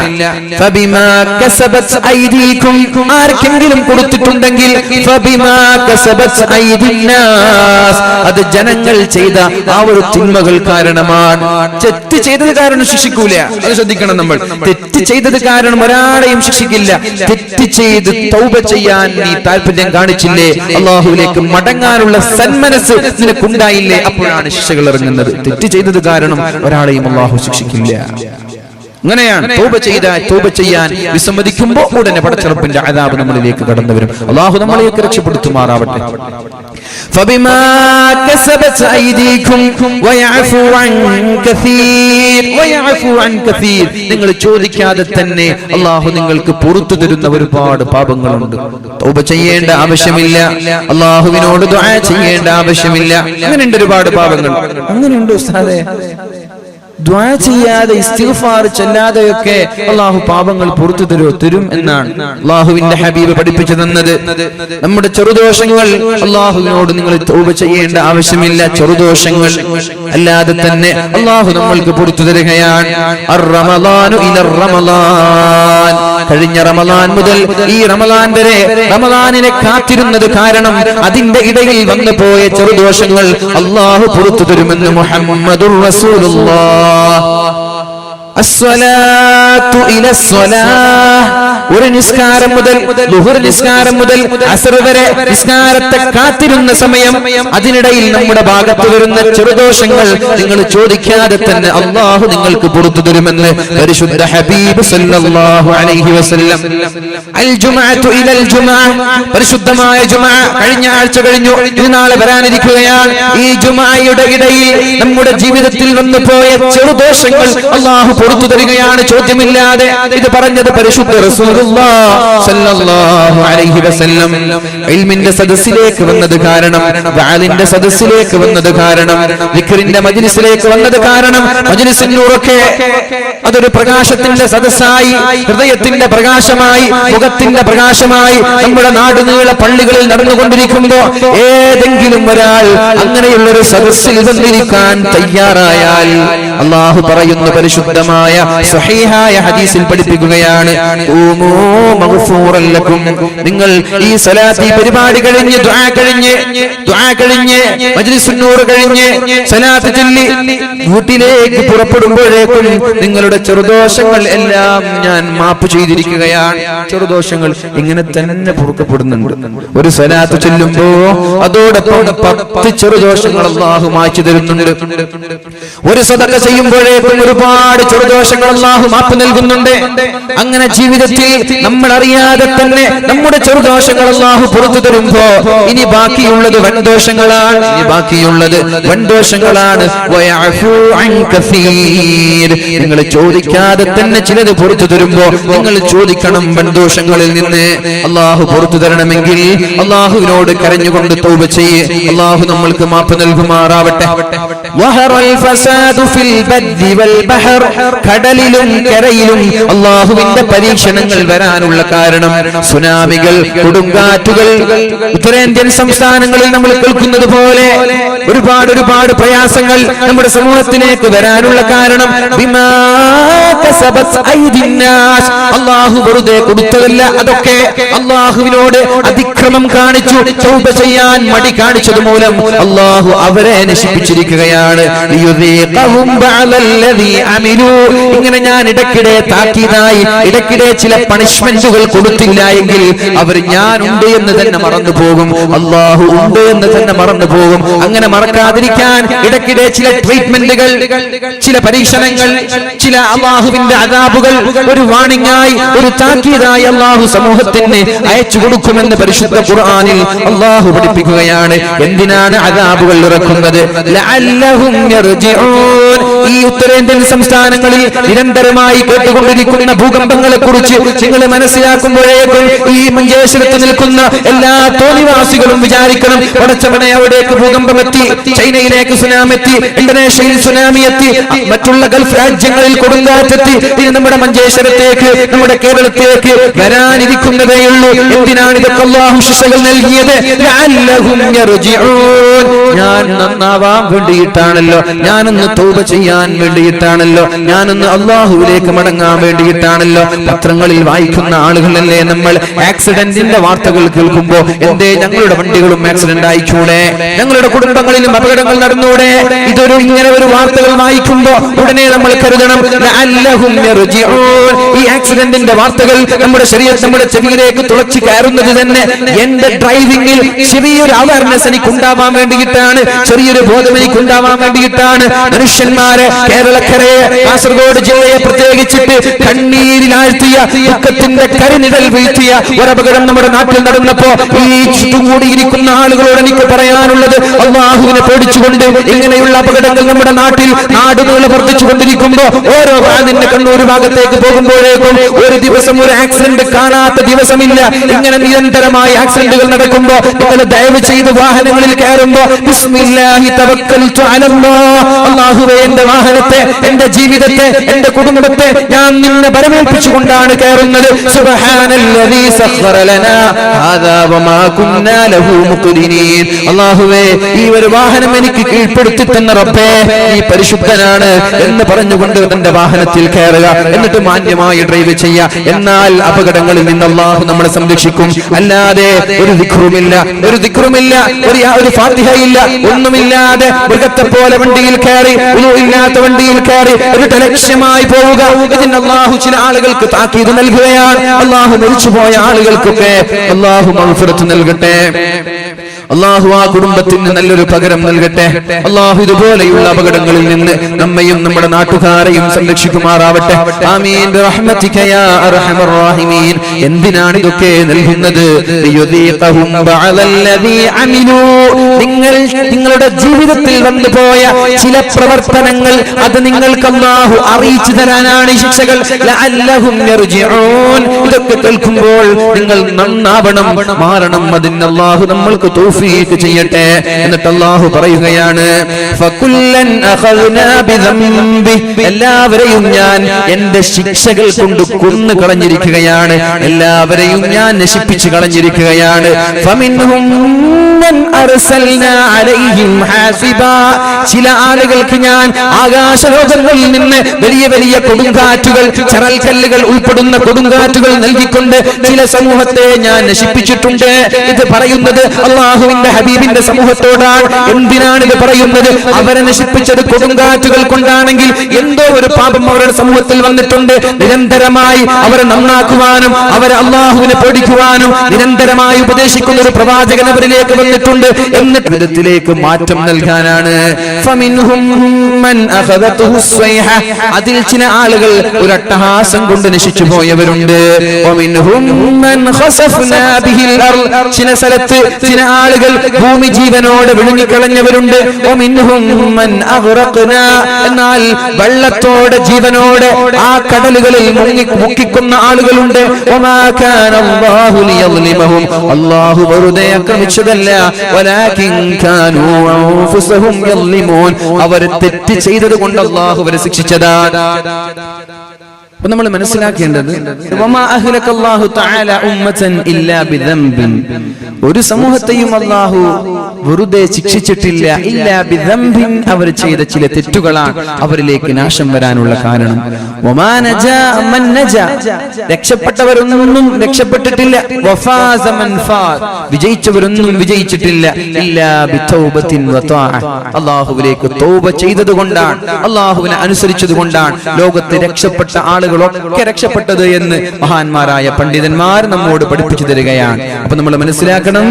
ഫബിമാ കസബത് ഐദീകും. ആർക്കെങ്കിലും കൊടുത്തിട്ടുണ്ടെങ്കിൽ ഫബിമാ കസബത് ഐദിന്നാസ്. അത് ജനങ്ങൾ ചെയ്ത ആ ഒരു തിന്മകൾ കാരണമാണ്. തെറ്റ് ചെയ്തത് കാരണം ശിക്ഷിക്കൂല. അത് ശ്രദ്ധിക്കണം നമ്മൾ. തെറ്റ് ചെയ്തത് കാരണം ഒരാളെയും ശിക്ഷിക്കില്ല. തെറ്റ് ചെയ്ത് തൗബ ചെയ്യാൻ നീ താല്പര്യം കാണിച്ചില്ലേ, അല്ലാഹുവിലേക്ക് മടങ്ങാനുള്ള സന്മനസ് നിനക്കുണ്ടായില്ലേ, അപ്പോഴാണ് ശിക്ഷകൾ ഇറങ്ങുന്നത്. തെറ്റ് ചെയ്തത് കാരണം ഒരാളെയും അല്ലാഹു ശിക്ഷിക്കില്ല. അങ്ങനെയാണ്. തൗബ ചെയ്യാൻ വിസമ്മതിക്കുമ്പോൾ ഉടനെ പടച്ചറപ്പിന്റെ അദാബ് നമ്മളിലേക്ക് കടന്നു വരും. അല്ലാഹു നമ്മളെയൊക്കെ രക്ഷപ്പെടുത്തുമാറാവട്ടെ. ഫബിമാ കസബത് ഐദീകും വയഅഫു അൻ കസീർ വയഅഫു അൻ കസീർ. നിങ്ങൾ ചോദിക്കാതെ തന്നെ അല്ലാഹു നിങ്ങൾക്ക് പുറത്തു തരുന്ന ഒരുപാട് പാപങ്ങളുണ്ട്. തൗബ ചെയ്യേണ്ട ആവശ്യമില്ല. അല്ലാഹുവിനോട് ദുആ ചെയ്യേണ്ട ആവശ്യമില്ല. അങ്ങനെയുണ്ട് ഒരുപാട് പാപങ്ങൾ. അങ്ങനെയുണ്ട് ഉസ്താദേ. ദുആ ചെയ്യാതെ ഇസ്തിഗ്ഫാർ ചെല്ലാതെയൊക്കെ അല്ലാഹു പാപങ്ങൾ പുറത്തു തരും എന്നാണ് അല്ലാഹുവിന്റെ ഹബീബ് പഠിപ്പിച്ചു തന്നത്. നമ്മുടെ ചെറുദോഷങ്ങൾ അല്ലാഹുവിനോട് നിങ്ങൾ തൗബ ചെയ്യേണ്ട ആവശ്യമില്ല. ചെറുദോഷങ്ങൾ അല്ലാതെ തന്നെ അല്ലാഹു നമ്മൾക്ക് പുറത്തു തരികയാണ്. അർ-റമളാനു ഇലർ റമളാൻ. കഴിഞ്ഞ റമളാൻ മുതൽ ഈ റമളാൻ വരെ റമളാനിനെ കാത്തിരുന്നത് കാരണം അതിന്റെ ഇടയിൽ വന്നു പോയ ചെറുദോഷങ്ങൾ അല്ലാഹു പുറത്തു തരുമെന്ന് മുഹമ്മദുർ റസൂലുള്ളാഹ്. അസ്സലാത്തു ഇലസ്സലാഹ്. ഒരു നിസ്കാരം മുതൽ ളുഹർ നിസ്കാരം മുതൽ അസ്ർ വരെ നിസ്കാരത്തെ കാത്തിരുന്ന സമയം, അതിനിടയിൽ നമ്മുടെ ഭാഗത്ത് വരുന്ന ചെറുദോഷങ്ങൾ നിങ്ങൾ ചോദിക്കാതെ തന്നെ അല്ലാഹു നിങ്ങൾക്ക് പുറത്തു തരുമെന്ന് പരിശുദ്ധ ഹബീബ് സല്ലല്ലാഹു അലൈഹി വസല്ലം. അൽ ജുമഅതു ഇലൽ ജുമഅ. പരിശുദ്ധമായ ജുമഅ കഴിഞ്ഞ ആഴ്ച കഴിഞ്ഞു. ഇനി നാളെ വരാനിരിക്കുകയാണ്. ഈ ജുമഅയുടെ ഇടയിൽ നമ്മുടെ ജീവിതത്തിൽ വന്നു പോയ ചെറുദോഷങ്ങൾ അല്ലാഹു പുറത്തു തരികയാണ് ചോദ്യമില്ലാതെ. ഇത് പറഞ്ഞത് പരിശുദ്ധ റസൂലുള്ളാഹി സല്ലല്ലാഹു അലൈഹി വസല്ലം. ഇൽമിന്റെ സദസ്സിലേക്ക് വന്നത് കാരണം, ദഅലിന്റെ സദസ്സിലേക്ക് വന്നത് കാരണം, ദിക്റിന്റെ മജ്ലിസിലേക്ക് വന്നത് കാരണം, മജ്ലിസിനൂറൊക്കെ അതൊരു പ്രകാശത്തിന്റെ സദസ്സായി, ഹൃദയത്തിന്റെ പ്രകാശമായി, മുഖത്തിന്റെ പ്രകാശമായി നമ്മുടെ നാടുനീള പള്ളികളിൽ നടന്നുകൊണ്ടിരിക്കുമ്പോൾ ഏതെങ്കിലും ഒരാൾ അങ്ങനെയുള്ള ഒരു സദസ്സിൽ വന്നിരിക്കാൻ തയ്യാറായാൽ അല്ലാഹു പറയുന്ന പരിശുദ്ധമായ സ്വഹീഹായ ഹദീസിൽ പഠിപ്പിക്കുകയാണ്, നിങ്ങൾ ഈ സലാത്ത്, ഈ പരിപാടി കഴിഞ്ഞ് ദുആ കഴിഞ്ഞ് മജ്ലിസുന്നൂർ കഴിഞ്ഞ് സലാത്ത് ചൊല്ലി വീട്ടിലേക്ക് പുറപ്പെടുമ്പോഴേക്കും നിങ്ങളുടെ ചെറുദോഷങ്ങൾ എല്ലാം ഞാൻ മാപ്പ് ചെയ്തിരിക്കുകയാണ്. ചെറുദോഷങ്ങൾ ഇങ്ങനെ തന്നെ പൊറുക്കപ്പെടുന്നുണ്ട്. ഒരു സലാത്ത് ചൊല്ലുമ്പോ അതോടൊപ്പം 10 ചെറുദോഷങ്ങൾ അല്ലാഹു മായ്ച്ചു തരുന്നുണ്ട്. ഒരു സദഖ ചെയ്യുമ്പോഴേക്കും ഒരുപാട് ചെറുദോഷങ്ങൾ അല്ലാഹു മാപ്പ് നൽകുന്നുണ്ട്. അങ്ങനെ ജീവിതത്തിൽ നമ്മൾ അറിയാതെ തന്നെ നമ്മുടെ ചെറുദോഷങ്ങൾ അല്ലാഹു പുറത്തു തരുമ്പോ ഇനി ബാക്കിയുള്ളത് വൻദോഷങ്ങളാണ്. വയഅഫു അൻ കസീർ. നിങ്ങൾ ചോദിക്കാതെ തന്നെ ചിലത് പുറത്തു തരുമ്പോ നിങ്ങൾ ചോദിക്കണം വൻദോഷങ്ങളിൽ നിന്ന്. അല്ലാഹു പുറത്തു തരണമെങ്കിൽ അല്ലാഹുവിനോട് കരഞ്ഞുകൊണ്ട് തൗബ ചെയ്യ്. അല്ലാഹു നമ്മൾക്ക് മാപ്പ് നൽകുമാറാവട്ടെ. വഹറൽ ഫസാദു ഫിൽ ബദ്ദി വൽ ബഹർ. കടലിലും കരയിലും അല്ലാഹുവിന്റെ പരീക്ഷണങ്ങൾ വരാനുള്ള കാരണം, സുനാമി സുനാമികൾ, കൊടുങ്കാറ്റുകൾ ഉത്തരേന്ത്യൻ സംസ്ഥാനങ്ങളിൽ നമ്മൾ കേൾക്കുന്നത് പോലെ ഒരുപാട് പ്രയാസങ്ങൾ നമ്മുടെ സമൂഹത്തിലേക്ക് വരാനുള്ള കാരണം അള്ളാഹു വെറുതെ കൊടുത്തതല്ല. അതൊക്കെ അള്ളാഹുവിനോട് അതിക്രമം കാണിച്ചു, തൗബ ചെയ്യാൻ മടി കാണിച്ചത് മൂലം അള്ളാഹു അവരെ നശിപ്പിച്ചിരിക്കുകയാണ്. ഇങ്ങനെ ഞാൻ ഇടയ്ക്കിടെ താക്കീതായി ഇടയ്ക്കിടെ ചില പണിഷ്മെന്റുകൾ കൊടുത്തില്ല എങ്കിൽ അവർ ഞാനുണ്ട് എന്ന് തന്നെ മറന്നു പോകും, അള്ളാഹു ഉണ്ട് എന്ന് തന്നെ മറന്നു പോകും. അങ്ങനെ മറക്കാതിരിക്കാൻ ഇടയ്ക്കിടെ ചില ട്രീറ്റ്മെന്റുകൾ, ചില പരീക്ഷണങ്ങൾ, ചില അള്ളാഹുവിന്റെ അദാബുകൾ ഒരു വാണിംഗായി, ഒരു താക്കീതായി അള്ളാഹു സമൂഹത്തിന് അയച്ചു കൊടുക്കുമെന്ന് പരിശുദ്ധ ഖുർആനിൽ അള്ളാഹു പഠിപ്പിക്കുകയാണ്. എന്തിനാണ് അദാബുകൾ ഇറക്കുന്നത്? ലഅല്ലഹും യർജിഊൻ. ഈ ഉത്തരേന്ത്യൻ സംസ്ഥാനങ്ങളിൽ നിരന്തരമായി കേട്ടുകൊണ്ടിരിക്കുന്ന ഭൂകമ്പങ്ങളെ കുറിച്ച് നിങ്ങൾ മനസ്സിലാക്കുമ്പോഴേക്കും ഈ മഞ്ചേശ്വരത്ത് നിൽക്കുന്ന എല്ലാ തോന്നിവാസികളും വിചാരിക്കണം, പടച്ചവനെ അവിടേക്ക് ഭൂകമ്പമെത്തി, ചൈനയിലേക്ക് സുനാമി എത്തി, ഇന്തോനേഷ്യയിൽ സുനാമി എത്തി, മറ്റുള്ള ഗൾഫ് രാജ്യങ്ങളിൽ കൊടുങ്കാറ്റെത്തി, ഇനി നമ്മുടെ മഞ്ചേശ്വരത്തേക്ക്, നമ്മുടെ കേരളത്തിലേക്ക് വരാനിരിക്കുന്നതേയുള്ളൂ. എന്തിനാണ് ഇതൊക്കെ അല്ലാഹു ശിക്ഷകൾ നൽകിയത്? ലഅല്ലഹും യർജിഊൻ. ഞാൻ നന്നാവാൻ വേണ്ടിയിട്ടാണല്ലോ, ഞാനൊന്ന് തൗബ ചെയ്യാൻ വേണ്ടിയിട്ടാണല്ലോ, ഞാനൊന്ന് അല്ലാഹുവിലേക്ക് മടങ്ങാൻ വേണ്ടിയിട്ടാണല്ലോ. പത്രങ്ങളിൽ വായിക്കുന്ന ആളുകളല്ലേ നമ്മൾ. ആക്സിഡന്റിന്റെ വാർത്തകൾ കേൾക്കുമ്പോ എന്തേ ഞങ്ങളുടെ വണ്ടികളും ആക്സിഡന്റ് ആയിക്കൂടെ, ഞങ്ങളുടെ കുടുംബങ്ങളിലും അപകടങ്ങൾ നടന്നൂടെ? ഇതൊരു ഇങ്ങനെ ഒരു വാർത്തകൾ വായിക്കുമ്പോ ഉടനെ നമ്മൾ കരുതണം ലഅല്ലഹും യർജിഊൻ. ഈ ആക്സിഡന്റിന്റെ വാർത്തകൾ നമ്മുടെ ശരീരത്തിൽ, നമ്മുടെ ചെവിയിലേക്ക് തുളച്ചു കയറുന്നത് തന്നെ എന്റെ ഡ്രൈവിംഗിൽ ചെറിയൊരു അവയർനെസ് എനിക്ക് ഉണ്ടാവാൻ വേണ്ടിയിട്ടാണ്, ചെറിയൊരു ബോധം എനിക്ക് ഉണ്ടാവാൻ വേണ്ടിയിട്ടാണ്. മനുഷ്യന്മാരെ, കേരളക്കരയെ, കാസർഗോഡ് ജില്ലയെ പ്രത്യേകിച്ചിട്ട് കണ്ണീരിലാഴ്ത്തിയ, ദുഃഖത്തിന്റെ കരിനിഴൽ വീഴ്ത്തിയ ഒരപകടം നമ്മുടെ നാട്ടിൽ നടന്നപ്പോ ഈ ചുറ്റുകൂടിയിരിക്കുന്ന ആളുകളോട് എനിക്ക് പറയാനുള്ളത്, അല്ലാഹുവിനെ പേടിച്ചുകൊണ്ട് ഇങ്ങനെയുള്ള അപകടങ്ങൾ നമ്മുടെ നാട്ടിൽ നാടുകളിൽ വർദ്ധിച്ചുകൊണ്ടിരിക്കുമ്പോ ഓരോ വാതിന്റെ കണ്ണൂർ ഭാഗത്തേക്ക് പോകുമ്പോഴേക്കും ഒരു ദിവസം ഒരു ആക്സിഡന്റ് കാണാത്ത ദിവസമില്ല. ഇങ്ങനെ നിരന്തരമായി ആക്സിഡന്റുകൾ നടക്കുമ്പോ നിങ്ങൾ ദയവ് ചെയ്ത് വാഹനങ്ങളിൽ കയറുമ്പോ ബിസ്മില്ലാഹി തവക്കൽതു അലല്ലാഹ്, അല്ലാഹുവേ എന്റെ വാഹനത്തെ, എന്റെ ജീവിതത്തെ, എന്റെ കുടുംബത്തെ ഞാൻ നിന്നെ ബലമേൽപ്പിച്ചുകൊണ്ടാണ് കയറുന്നത്. സുബ്ഹാനല്ലദീ സഖറ ലനാ ഹാദാ വമാ കുന്നാ ലഹു മുഖ്രിനീൻ. അല്ലാഹുവേ ഈ ഒരു വാഹനം എനിക്ക് കീഴ്പ്പെടുത്തി തന്ന റബ്ബേ, ഈ പരിശുദ്ധനാണ് എന്ന് പറഞ്ഞുകൊണ്ട് തന്റെ വാഹനത്തിൽ കയറുക, എന്നിട്ട് മാന്യമായി ഡ്രൈവ് ചെയ്യുക. എന്നാൽ അപകടങ്ങളിൽ നിന്ന് അല്ലാഹു നമ്മളെ സംരക്ഷിക്കും. അല്ലാതെ ഒരു ദിക്റുമില്ല, ഒരു ഫാത്തിഹയില്ല, ഒന്നുമില്ലാതെ മൃഗത്തെ പോലെ വണ്ടിയിൽ കയറി, ഇല്ലാത്ത വണ്ടിയിൽ കയറി ഒരു ലക്ഷ്യമായി പോവുക. ഇതിന് അല്ലാഹു ചില ആളുകൾക്ക് താക്കീത് നൽകുകയാണ്. അല്ലാഹു മരിച്ചുപോയ ആളുകൾക്കൊക്കെ അല്ലാഹു മഗ്ഫിറത്ത് നൽകട്ടെ. അല്ലാഹു ആ കുടുംബത്തിന് നല്ലൊരു പകരം നൽകട്ടെ. അല്ലാഹു ഇതുപോലെയുള്ള അപകടങ്ങളിൽ നിന്ന് നമ്മയും നമ്മുടെ നാട്ടുകാരെയും സംരക്ഷിക്കുമാറാവട്ടെ. ആമീൻ ബിറഹ്മതിക യാ അർഹമർ റഹീമീൻ. എന്തിനാണ് ഇതൊക്കെ നൽകുന്നത്? ലിയുദീഖഹും ബഅദല്ലദീ അമിലൂ. നിങ്ങളുടെ ജീവിതത്തിൽ വന്നുപോയ ചില പ്രവർത്തനങ്ങൾ അത് നിങ്ങൾക്ക് അല്ലാഹു അറിയിച്ചു തരാനാണ് ഈ ശിക്ഷകൾ. ലഅല്ലഹും യർജിഊൻ. ഇതൊക്കെ കേൾക്കുമ്പോൾ നിങ്ങൾ നന്നാവണം, മാറണം. അതിന് അല്ലാഹു നമ്മൾക്ക് തൗഫീഖ് ചെയ്യട്ടെ. എന്നിട്ട് അല്ലാഹു പറയുകയാണ്, ഫകുല്ലൻ അഖദ്നാ ബിദംബി. എല്ലാവരെയും ഞാൻ എന്റെ ശിക്ഷകൾ കൊണ്ട് കൊന്നു കളഞ്ഞിരിക്കുകയാണ്, എല്ലാവരെയും ഞാൻ നശിപ്പിച്ചു കളഞ്ഞിരിക്കുകയാണ്. ഫമിൻഹും മൻ അർസൽനാ അലൈഹിം ഹാസിബാ. ചില ആളുകൾക്ക് ഞാൻ ആകാശലോകങ്ങളിൽ നിന്ന് വലിയ വലിയ കൊടുങ്കാറ്റുകൾ, ചരൽക്കല്ലുകൾ ഉൾപ്പെടുന്ന കൊടുങ്കാറ്റുകൾ നൽകിക്കൊണ്ട് ചില സമൂഹത്തെ ഞാൻ നശിപ്പിച്ചിട്ടുണ്ട്. ഇത് പറയുന്നത് അല്ലാഹുവിന്റെ ഹബീബിന്റെ സമൂഹത്തോടാണ്. എന്തിനാണ് ഇത് പറയുന്നത്? അവരെ നശിപ്പിച്ചത് കൊടുങ്കാറ്റുകൾ കൊണ്ടാണെങ്കിൽ എന്തോ ഒരു പാപം അവരുടെ സമൂഹത്തിൽ വന്നിട്ടുണ്ട്. നിരന്തരമായി അവരെ നന്നാക്കുവാനും അവരെ അല്ലാഹുവിനെ പേടിക്കുവാനും നിരന്തരമായി ഉപദേശിക്കുന്ന ഒരു പ്രവാചകൻ അവരിലേക്ക് വന്നിട്ടുണ്ട്. എന്നിട്ട് വിധത്തിലേക്ക് മാറ്റം നൽകാനാണ്. ഫമിൻഹും മൻ അഖദതുഹു സ്വൈഹ. അതിൽ ചില ആളുകൾ ഒരു അട്ടഹാസം കൊണ്ട് നശിച്ചു പോയവരുണ്ട്. വമിൻഹും മൻ ഖസഫ്നാ ബിഹിൽ അർള്. ചില സ്ഥലത്ത് ചില ആളുകൾ ഭൂമി ജീവനോട് വിഴുങ്ങിക്കളഞ്ഞവരുണ്ട്. വമിൻഹും മൻ അഗ്റഖ്നാ. എന്നാൽ വെള്ളത്തോടെ ജീവനോടെ ആ കടലുകളിൽ മുക്കിക്കുന്ന ആളുകളുണ്ട്. വമാ കാന അല്ലാഹു ലിയദ്ലിമഹും. അല്ലാഹു വെറുതെ ആക്രമിച്ചതല്ല, വലാകിൻ കാനൂ അൻഫുസഹും യദ്ലിമൂൻ. അവർ തെറ്റ് ചെയ്തത് കൊണ്ട് അല്ലാഹു അവരെ ശിക്ഷിച്ചതാണ്. അപ്പൊ നമ്മൾ മനസ്സിലാക്കേണ്ടത് വമാ അഹ്ലകല്ലാഹു തആല ഉമ്മതൻ ഇല്ലാ ബിദംബിൻ, ഒരു സമൂഹത്തെയും അല്ലാഹു വെറുതെ ശിക്ഷിച്ചിട്ടില്ല. ഇല്ലാ ബിദംബിൻ, അവർ ചെയ്ത ചില തെറ്റുകളാണ് അവരിലേക്ക് നാശം വരാനുള്ള കാരണം. വമാ നജാ മൻ നജാ, രക്ഷപ്പെട്ടവരൊന്നും രക്ഷപ്പെട്ടിട്ടില്ല. വഫാസ മൻ ഫാസ്, വിജയിച്ചവരൊന്നും വിജയിച്ചിട്ടില്ല. ഇല്ലാ ബിതൗബത്തിൻ വതആ, അല്ലാഹുവിലേക്ക് തൗബ ചെയ്തതുകൊണ്ടാണ്, അല്ലാഹുവിനെ അനുസരിച്ചതുകൊണ്ടാണ് ലോകത്തെ രക്ഷപ്പെട്ട ആളുകളൊക്കെ രക്ഷപ്പെട്ടത് എന്ന് മഹാന്മാരായ പണ്ഡിതന്മാർ നമ്മോട് പഠിപ്പിച്ചു തരികയാണ്. അപ്പൊ നമ്മൾ മനസ്സിലാക്കണം,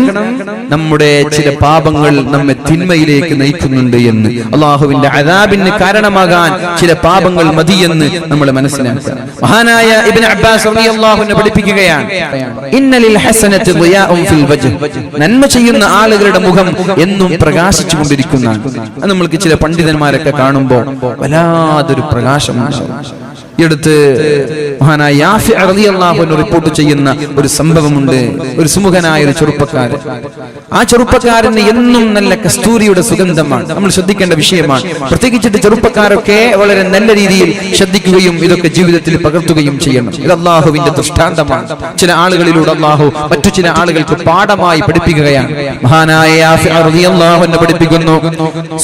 നമ്മുടെ ചില പാപങ്ങൾ നമ്മെ തിന്മയിലേക്ക് നയിക്കുന്നുണ്ട് എന്ന്, അല്ലാഹുവിന്റെ അദാബിന് കാരണമാകാൻ ചില പാപങ്ങൾ മതിയെന്ന് നമ്മൾ മനസ്സിലാക്കണം. മഹാനായ ഇബ്നു അബ്ബാസ് റളിയല്ലാഹു അൻഹു പഠിപ്പിക്കുകയാണ്, ഇന്നലിൽ ഹസനത്തി ദിയാഉൻ ഫിൽ വജ്ഹ്, നന്മ ചെയ്യുന്ന ആളുകളുടെ മുഖം എന്നും പ്രകാശിച്ചു കൊണ്ടിരിക്കുന്നതാണ്. അത് നമ്മൾക്ക് ചില പണ്ഡിതന്മാരൊക്കെ കാണുമ്പോൾ വല്ലാതൊരു പ്രകാശമാണ്. ഈ അടുത്ത് മഹാനായ യാഫി റളിയല്ലാഹു അൻഹു റിപ്പോർട്ട് ചെയ്യുന്ന ഒരു സംഭവമുണ്ട്. ഒരു സുമുഖനായ ഒരു ചെറുപ്പക്കാരൻ, ആ ചെറുപ്പക്കാരന് എന്നും നല്ല കസ്തൂരിയുടെ സുഗന്ധമാണ്. നമ്മൾ ശ്രദ്ധിക്കേണ്ട വിഷയമാണ്. പ്രത്യേകിച്ചിട്ട് ചെറുപ്പക്കാരൊക്കെ വളരെ നല്ല രീതിയിൽ ശ്രദ്ധിക്കുകയും ഇതൊക്കെ ജീവിതത്തിൽ പകർത്തുകയും ചെയ്യണം. ഇത് അല്ലാഹുവിന്റെ ദൃഷ്ടാന്തമാണ്. ചില ആളുകളിലൂടെ അല്ലാഹു മറ്റു ചില ആളുകൾക്ക് പാഠമായി പഠിപ്പിക്കുകയാണ്. മഹാനായ യാഫി റളിയല്ലാഹു അൻഹു പഠിപ്പിക്കുന്നു,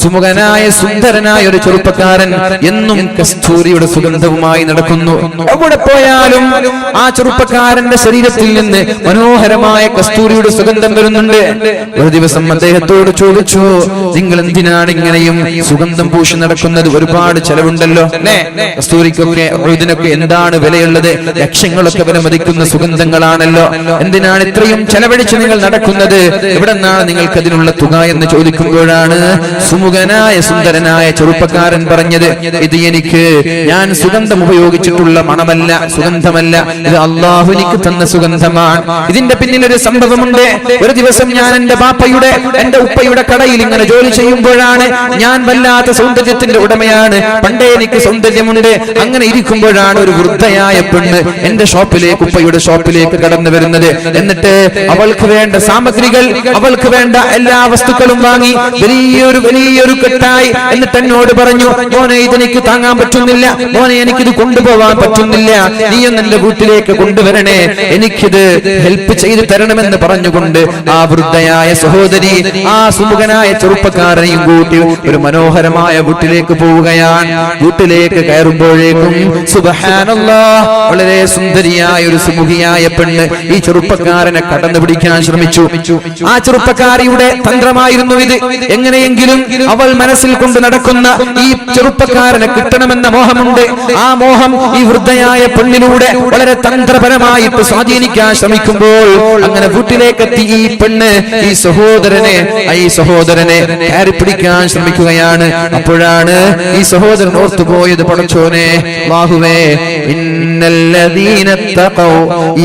സുമുഖനായ സുന്ദരനായ ഒരു ചെറുപ്പക്കാരൻ എന്നും കസ്തൂരിയുടെ സുഗന്ധവുമായി നടക്കുന്നു. എവിടെ പോയാലും ആ ചെറുപ്പക്കാരന്റെ ശരീരത്തിൽ നിന്ന് മനോഹരമായ കസ്തൂരിയുടെ സുഗന്ധം വരുന്നുണ്ട്. ഒരു ദിവസം അദ്ദേഹത്തോട് ചോദിച്ചു, നിങ്ങൾ എന്തിനാണ് ഇങ്ങനെയും സുഗന്ധം പൂശി നടക്കുന്നത്? ഒരുപാട് ചെലവുണ്ടല്ലോ അല്ലേ? കസ്തൂരിക്കൊക്കെ ഇതിനൊക്കെ എന്താണ് വിലയുള്ളത്? ലക്ഷങ്ങളൊക്കെ വില മതിക്കുന്ന സുഗന്ധങ്ങളാണല്ലോ, എന്തിനാണ് ഇത്രയും ചെലവഴിച്ച് നിങ്ങൾ നടക്കുന്നത്? എവിടെ നിന്നാണ് നിങ്ങൾക്ക് അതിനുള്ള തുക എന്ന് ചോദിക്കുമ്പോഴാണ് സുമുഖനായ സുന്ദരനായ ചെറുപ്പക്കാരൻ പറഞ്ഞത്, ഇത് എനിക്ക് ഞാൻ സുഗന്ധം ഉപയോഗിച്ചിട്ടുള്ള മണമല്ല, സുഗന്ധമല്ല, ഇത് അല്ലാഹു എനിക്ക് തന്ന സുഗന്ധമാണ്. ഇതിന്റെ പിന്നിൽ ഒരു സംഭവമുണ്ട്. ഒരു ദിവസം ഞാൻ എന്റെ ബാപ്പയുടെ എന്റെ ഉപ്പയുടെ കടയിൽ ഇങ്ങനെ ജോലി ചെയ്യുമ്പോഴാണ്, ഞാൻ വല്ലാത്ത സൗന്ദര്യത്തിന്റെ ഉടമയാണ്, പണ്ടേ എനിക്ക് സൗന്ദര്യമുണ്ട്. അങ്ങനെ ഇരിക്കുമ്പോഴാണ് ഒരു വൃദ്ധയായ പെണ്ണ് എന്റെ ഷോപ്പിലേക്ക്, ഉപ്പയുടെ ഷോപ്പിലേക്ക് കടന്നു വരുന്നത്. എന്നിട്ട് അവൾക്ക് വേണ്ട സാമഗ്രികൾ, അവൾക്ക് വേണ്ട എല്ലാ വസ്തുക്കളും വാങ്ങി വലിയൊരു കെട്ടായി. എന്നിട്ട് എന്നോട് പറഞ്ഞു, മോനെ ഇതെനിക്ക് താങ്ങാൻ പറ്റുന്നില്ല, മോനെ എനിക്കിത് കൊണ്ടുപോവാൻ പറ്റുന്നില്ല, നീ ഒന്ന് എന്റെ വീട്ടിലേക്ക് കൊണ്ടുവരണേ, എനിക്കിത് ഹെൽപ്പ് ചെയ്തു തരണമെന്ന് പറഞ്ഞുകൊണ്ട് ആ വൃദ്ധയായ സഹോദരി ആ സുമുഖനായ ചെറുപ്പക്കാരനെയും കൂട്ടി ഒരു മനോഹരമായ വീട്ടിലേക്ക് പോവുകയാണ്. വീട്ടിലേക്ക് കയറുമ്പോഴേക്കും സുബ്ഹാനല്ലാഹ്, വളരെ സുന്ദരിയായ ഒരു സുമുഖിയായ പെണ്ണ് ഈ ചെറുപ്പക്കാരനെ കടന്നു പിടിക്കാൻ ശ്രമിച്ചു. ആ ചെറുപ്പക്കാരിയുടെ തന്ത്രമായിരുന്നു ഇത്. എങ്ങനെയെങ്കിലും അവൾ മനസ്സിൽ കൊണ്ട് നടക്കുന്ന ഈ ചെറുപ്പക്കാരനെ കിട്ടണമെന്ന മോഹമുണ്ട്. ആ മോഹം ഈ വൃദ്ധയായ പെണ്ണിലൂടെ വളരെ തന്ത്രപരമായിട്ട് സ്വാധീനിക്കാൻ ശ്രമിക്കുമ്പോൾ അങ്ങനെ വീട്ടിലേക്കെത്തി ഈ പെണ്ണ് ഈ സഹോദരനെ കയറി പിടിക്കാൻ ശ്രമിക്കുകയാണ്. അപ്പോഴാണ് ഈ സഹോദരൻ ഓർത്തുപോയത്, പടച്ചോനെ അല്ലാഹുവേ, ഇന്നല്ലദീന തഖൗ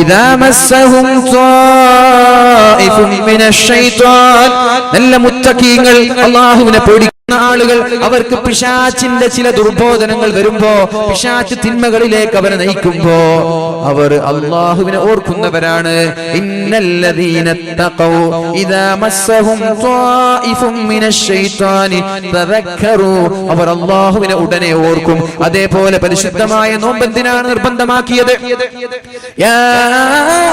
ഇദാ മസ്സഹും ത്വായിഫുൻ മിനശ് ശൈത്വാൻ, നല്ല മുത്തഖീങ്ങൾ, അല്ലാഹുവിനെ പേടിക്കുന്ന ആളുകൾ, അവർക്ക് പിശാചിന്റെ ചില ദുർബോധനങ്ങൾ വരുമ്പോ, പിശാച് തിന്മകളിലേക്ക് അവരെ നയിക്കുമ്പോ അവർ അല്ലാഹുവിനെ ഓർക്കുന്നവരാണ്. ഇന്നല്ലദീന തഖൗ ഇദാ മസ്സഹും ത്വായിഫുൻ മിനശ് ശൈത്വാനി തദക്കറു, അവർ അല്ലാഹുവിനെ ഉടനെ ഓർക്കും. അതേപോലെ പരിശുദ്ധമായ നോമ്പ് എന്തിനാണ് നിർബന്ധമാക്കിയത്? യാ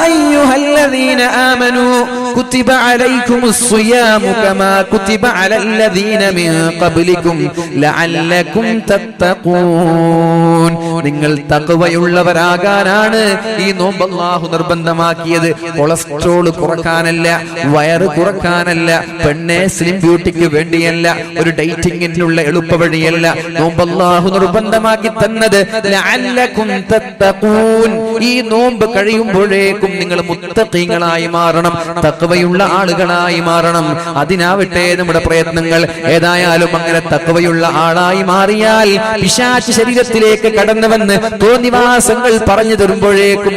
അയ്യുഹല്ലദീന ആമനൂ കുതിബ അലൈക്കുമുസ് സിയാമു കമാ കുതിബ അലല്ലദീന മിൻ ഖബ്ലികും ലഅല്ലകും തത്തഖൂൻ, നിങ്ങൾ തഖ്വയുള്ളവരാകാനാണ് ഈ നോമ്പ് അല്ലാഹു നിർബന്ധമാക്കിയത്. കൊളസ്ട്രോൾ കുറക്കാനല്ല, വയറ് കുറക്കാനല്ല, പെണ്ണെ സ്ലിം ബ്യൂട്ടിക്ക് വേണ്ടിയല്ല, ഒരു ഡേറ്റിംഗിനുള്ള എളുപ്പ വഴിയല്ല. നോമ്പ് അല്ലാഹു നിർബന്ധമാക്കി തന്നത് ലഅല്ലകും തത്തഖൂൻ, ഈ നോമ്പ് കഴിയുമ്പോഴേക്കും നിങ്ങൾ മുത്തഖീങ്ങളായി മാറണം, തഖ്വയുള്ള ആളുകളായി മാറണം. അതിനാവട്ടെ നമ്മുടെ പ്രയത്നങ്ങൾ. ഏതായാലും അങ്ങനെ തഖ്വയുള്ള ആളായി മാറിയാൽ പിശാച് ശരീരത്തിലേക്ക് കടന്നു വന്ന് തോന്നിവാസങ്ങൾ പറഞ്ഞു തരുമ്പോഴേക്കും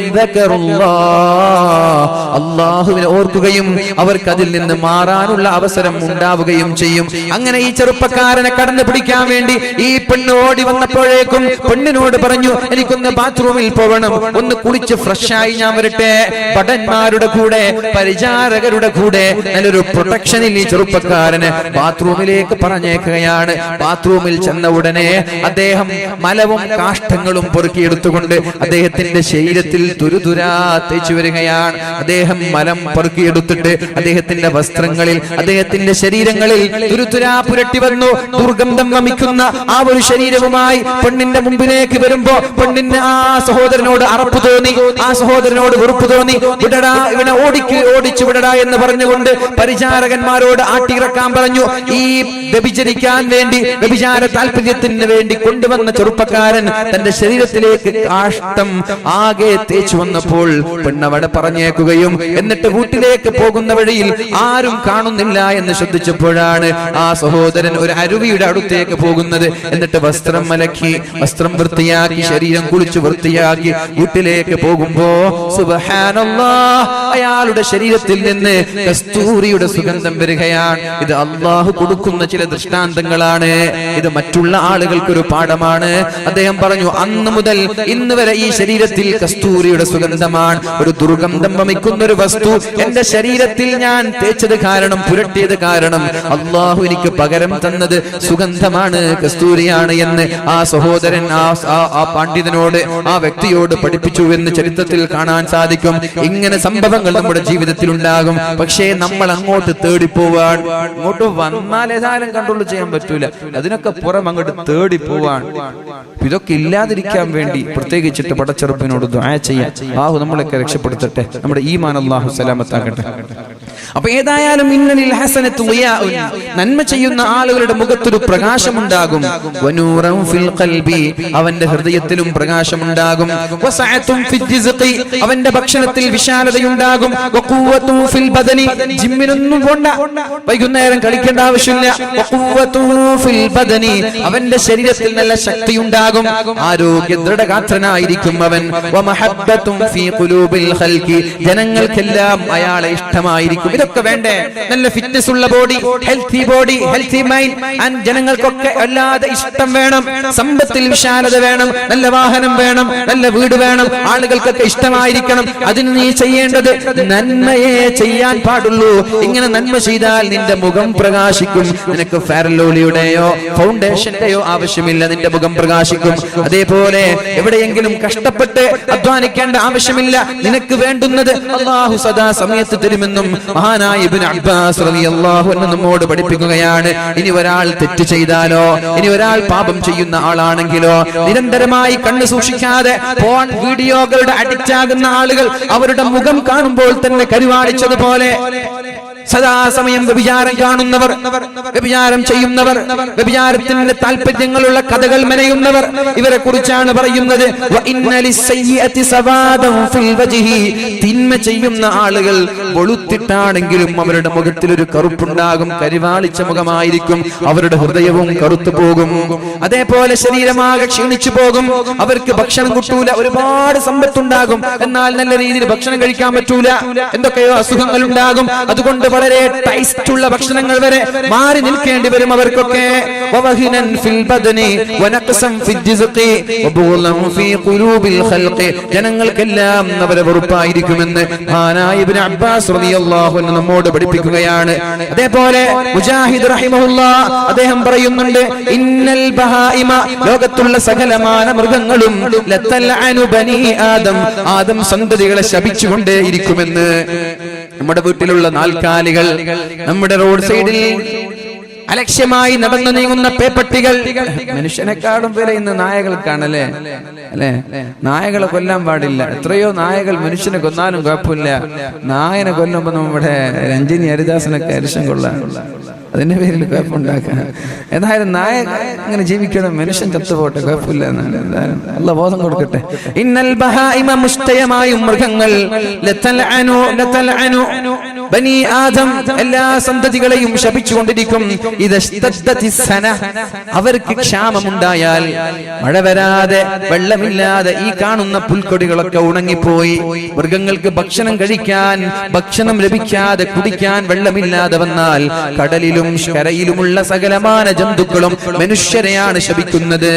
അല്ലാഹുവിനെ ഓർക്കുകയും അവർക്ക് അതിൽ നിന്ന് മാറാനുള്ള അവസരം ഉണ്ടാവുകയും ചെയ്യും. അങ്ങനെ ഈ ചെറുപ്പക്കാരനെ കടന്നു പിടിക്കാൻ വേണ്ടി ഈ പെണ്ണ് ഓടി വന്നപ്പോഴേക്കും പെണ്ണിനോട് പറഞ്ഞു, എനിക്കൊന്ന് ബാത്റൂമിൽ പോകണം, ഒന്ന് കുളിച്ച് ഫ്രഷായി ഞാൻ വരട്ടെ. ഭടന്മാരുടെ കൂടെ, പരിചാരകരുടെ കൂടെ നല്ലൊരു പ്രൊട്ടക്ഷനിൽ ഈ ചെറുപ്പക്കാരന് ബാത്റൂമിലേക്ക് പറഞ്ഞു പറഞ്ഞേക്കുകയാണ്, ബാത്റൂമിൽ ചെന്ന ഉടനെ അദ്ദേഹം മലവും കാഷ്ടങ്ങളും പൊറുക്കിയെടുത്തുകൊണ്ട് അദ്ദേഹത്തിന്റെ ശരീരത്തിൽ തുരുതുരാ തേച്ചു വരികയാണ്. അദ്ദേഹം മലം പൊറുക്കിയെടുത്തിട്ട് അദ്ദേഹത്തിന്റെ വസ്ത്രങ്ങളിൽ, അദ്ദേഹത്തിന്റെ ശരീരങ്ങളിൽ തുരുതുരാ പുരട്ടി വന്നു. ദുർഗന്ധം വമിക്കുന്ന ആ ഒരു ശരീരവുമായി പെണ്ണിന്റെ മുമ്പിലേക്ക് വരുമ്പോ പെണ്ണിന് ആ സഹോദരനോട് അറപ്പ് തോന്നി, ആ സഹോദരനോട് വെറുപ്പ് തോന്നി. വിടടാ, ഇവനെ ഓടിച്ചു വിടടാ എന്ന് പറഞ്ഞുകൊണ്ട് പരിചാരകന്മാരോട് ആട്ടിയിറക്കാൻ പറഞ്ഞു. ഈ വ്യഭിചരിക്കാൻ വേണ്ടി, വ്യഭിചാര താല്പര്യത്തിന് വേണ്ടി കൊണ്ടുവന്ന ചെറുപ്പക്കാരൻ തന്റെ ശരീരത്തിലേക്ക് കാഷ്ടം ആകെ തേച്ചു വന്നപ്പോൾ പെണ്ണവിടെ പറഞ്ഞേക്കുകയും എന്നിട്ട് വീട്ടിലേക്ക് പോകുന്ന വഴിയിൽ ആരും കാണുന്നില്ല എന്ന് ശ്രദ്ധിച്ചപ്പോഴാണ് ആ സഹോദരൻ ഒരു അരുവിയുടെ അടുത്തേക്ക് പോകുന്നത്. എന്നിട്ട് വസ്ത്രം മലക്കി, വസ്ത്രം വൃത്തിയാക്കി, ശരീരം കുളിച്ചു വൃത്തിയാക്കി വീട്ടിലേക്ക് പോകുമ്പോ സുബ്ഹാനല്ലാഹ്, അയാളുടെ ശരീരത്തിൽ നിന്ന് കസ്തൂരിയുടെ സുഗന്ധം വരികയാണ്. ഇത് അള്ളാഹു കൊടുക്കുന്ന ചില ദൃഷ്ടാന്തങ്ങളാണ്. ഇത് മറ്റുള്ള ആളുകൾക്കൊരു പാഠമാണ്. അദ്ദേഹം പറഞ്ഞു, അന്ന് മുതൽ ഇന്ന് വരെ ഈ ശരീരത്തിൽ കസ്തൂരിയുടെ സുഗന്ധമാണ്. ഒരു ദുർഗന്ധം വമിക്കുന്ന ഒരു വസ്തു എന്റെ ശരീരത്തിൽ ഞാൻ തേച്ചത് കാരണം, പുരട്ടിയത് കാരണം അള്ളാഹു എനിക്ക് പകരം തന്നത് സുഗന്ധമാണ്, കസ്തൂരിയാണ് എന്ന് ആ സഹോദരൻ ആ പണ്ഡിതനോട്, ആ വ്യക്തിയോട് പഠിപ്പിച്ചു എന്ന് ചരിത്രത്തിൽ കാണാൻ സാധിക്കും. ഇങ്ങനെ സംഭവങ്ങൾ നമ്മുടെ ജീവിതത്തിൽ ഉണ്ടാകും. പക്ഷേ നമ്മൾ അങ്ങോട്ട് തേടിപ്പോവാൻ, അങ്ങോട്ട് വന്നാൽ ഏതായാലും കൺട്രോൾ ചെയ്യാൻ പറ്റൂല, അതിനൊക്കെ പുറം അങ്ങോട്ട് തേടിപ്പോവാൻ. ഇതൊക്കെ ഇല്ലാതിരിക്കാൻ വേണ്ടി പ്രത്യേകിച്ചിട്ട് പടച്ചെറുപ്പിനോട് ദുആ ചെയ്യാൻ. അല്ലാഹു നമ്മളൊക്കെ രക്ഷപ്പെടുത്തട്ടെ, നമ്മുടെ ഈമാൻ അല്ലാഹു സലാമത്താക്കട്ടെ. അപ്പൊ ഏതായാലും ഇന്നലിൽ ഹസനത്തു ളിയാഉൻ, നന്മ ചെയ്യുന്ന ആളുകളുടെ മുഖത്തൊരു പ്രകാശമുണ്ടാകും. വനൂറൻ ഫിൽ ഖൽബി, അവന്റെ ഹൃദയത്തിലും പ്രകാശമുണ്ടാകും. വസഅതുൻ ഫിൽ റിസ്ഖി, അവന്റെ ഭക്ഷണത്തിൽ വിശാലതയുണ്ടാകും. വഖുവ്വതു ഫിൽ ബദനി, ജിമ്മിനൊന്നും പോണ്ട, വൈകുന്നേരം കളിക്കേണ്ട ആവശ്യമില്ല. വഖുവ്വതു ഫിൽ ബദനി, അവന്റെ ശരീരത്തിൽ നല്ല ശക്തിയുണ്ടാകും, ആരോഗ്യ ദൃഢഗാത്രനായിരിക്കും അവൻ. വമഹബ്ബതുൻ ഫീ ഖുലൂബിൽ ഖൽഖി, ജനങ്ങൾക്കെല്ലാം അയാളെ ഇഷ്ടമായിരിക്കും. ഇതൊക്കെ വേണ്ടേ? നല്ല ഫിറ്റ്നസ് ഉള്ള body, healthy body, healthy mind, and ജനങ്ങൾക്കൊക്കെ അല്ലാതെ ഇഷ്ടം വേണം. സമ്പത്തിൽ വിശാലത വേണം, നല്ല വാഹനം വേണം, നല്ല വീട് വേണം, ആളുകൾക്കൊക്കെ ഇഷ്ടമായിരിക്കണം. അതിന് നീ ചെയ്യേണ്ടത് നന്മയെ ചെയ്യാൻ പാടുള്ളൂ. ഇങ്ങനെ നന്മ ചെയ്താൽ നിന്റെ മുഖം പ്രകാശിക്കും. നിനക്ക് ഫെയർലോളിയുടെയോ ഫൗണ്ടേഷന്റെയോ ആവശ്യമില്ല, നിന്റെ മുഖം പ്രകാശിക്കും. അതേപോലെ എവിടെയെങ്കിലും കഷ്ടപ്പെട്ട് അധ്വാനിക്കേണ്ട ആവശ്യമില്ല. നിനക്ക് വേണ്ടുന്നത് അല്ലാഹു സദാ സമയത്ത് തരുമെന്നും മഹാനായ ഇബ്നു അബ്ബാസ് റളിയല്ലാഹു അൻഹു നമ്മോട് പഠിപ്പിക്കുകയാണ്. ഇനി ഒരാൾ തെറ്റ് ചെയ്താലോ, ഇനി ഒരാൾ പാപം ചെയ്യുന്ന ആളാണെങ്കിലോ, നിരന്തരമായി കണ്ണ് സൂക്ഷിക്കാതെ ഫോൺ വീഡിയോകളുടെ അഡിക്റ്റ് ആകുന്ന ആളുകൾ അവരുടെ മുഖം കാണുമ്പോൾ തന്നെ കരുവാളിച്ചതുപോലെ സദാസമയം വ്യഭിചാരം കാണുന്നവർ, വ്യഭിചാരം ചെയ്യുന്നവർ, വ്യഭിചാരത്തിന്റെ താല്പര്യങ്ങളുള്ള കഥകൾ മെനയുന്നവർ, ഇവരെ കുറിച്ചാണ് പറയുന്നത്. തിന്മ ചെയ്യുന്ന ആളുകൾ വെളുത്തിട്ടാണെങ്കിലും അവരുടെ മുഖത്തിൽ ഒരു കറുപ്പുണ്ടാകും, കരിവാളിച്ച മുഖമായിരിക്കും, അവരുടെ ഹൃദയവും കറുത്തു പോകും. അതേപോലെ ശരീരമാകെ ക്ഷീണിച്ചു പോകും, അവർക്ക് ഭക്ഷണം കിട്ടൂല. ഒരുപാട് സമ്പത്തുണ്ടാകും, എന്നാൽ നല്ല രീതിയിൽ ഭക്ഷണം കഴിക്കാൻ പറ്റൂല, എന്തൊക്കെയോ അസുഖങ്ങൾ ഉണ്ടാകും. അതുകൊണ്ട് വളരെ ടേസ്റ്റ് ഉള്ള ഭക്ഷണങ്ങൾ വരെ മാറി നിൽക്കേണ്ടി വരും അവർക്കൊക്കെ. ജനങ്ങൾക്കെല്ലാം അവരെ വെറുപ്പായിരിക്കുമെന്ന് മഹാനായ ഇബ്നു അബ്ബാസ് റളിയല്ലാഹു അൻഹു നമ്മോട് പഠിപ്പിക്കുകയാണ്. അതേപോലെ മുജാഹിദ് റഹിമഹുല്ലാഹ് അദ്ദേഹം പറയുന്നുണ്ട്, ഇന്നൽ ബഹായിമ, ലോകത്തുള്ള സകലമാന മൃഗങ്ങളും ലതൽഅനു ബനി ആദം, ആദം സന്തതികളെ ശപിച്ചുകൊണ്ടേയിരിക്കുമെന്ന്. നമ്മുടെ വീട്ടിലുള്ള നാൽക്കാലികൾ, നമ്മുടെ റോഡ് സൈഡിൽ അലക്ഷ്യമായി നടന്നു നീങ്ങുന്ന പേപ്പട്ടികൾ, മനുഷ്യനെക്കാളും വില ഇന്ന് നായകൾക്കാണല്ലേ? അല്ലെ, നായകളെ കൊല്ലാൻ പാടില്ല. എത്രയോ നായകൾ മനുഷ്യനെ കൊന്നാലും കുഴപ്പമില്ല. നായനെ കൊല്ലുമ്പോ നമ്മുടെ രഞ്ജിനി ഹരിദാസനൊക്കെ അരിശം കൊള്ളാൻ, അതിന്റെ പേരിൽ കുഴപ്പമുണ്ടാക്കാൻ. ഏതായാലും നായ അങ്ങനെ ജീവിക്കണം, മനുഷ്യൻ ചത്തുപോട്ടെ, കുഴപ്പമില്ല എന്നാണ്. എന്തായാലും അല്ലാഹ് ബോധം കൊടുക്കട്ടെ. ഇന്നൽ ബഹായിമ, മുസ്തയമായും മൃഗങ്ങൾ, ലതൽഅനു ബനി ആദം, എല്ലാ സന്തതികളെയും ശപിച്ചുകൊണ്ടിരിക്കും. അവർക്ക് ക്ഷാമമുണ്ടായാൽ, മഴ വരാതെ വെള്ളമില്ലാതെ ഈ കാണുന്ന പുൽക്കൊടികളൊക്കെ ഉണങ്ങിപ്പോയി, മൃഗങ്ങൾക്ക് ഭക്ഷണം കഴിക്കാൻ ഭക്ഷണം ലഭിക്കാതെ കുടിക്കാൻ വെള്ളമില്ലാതെ വന്നാൽ കടലിലും കരയിലുമുള്ള സകലമാന ജന്തുക്കളും മനുഷ്യരെയാണ് ശപിക്കുന്നത്.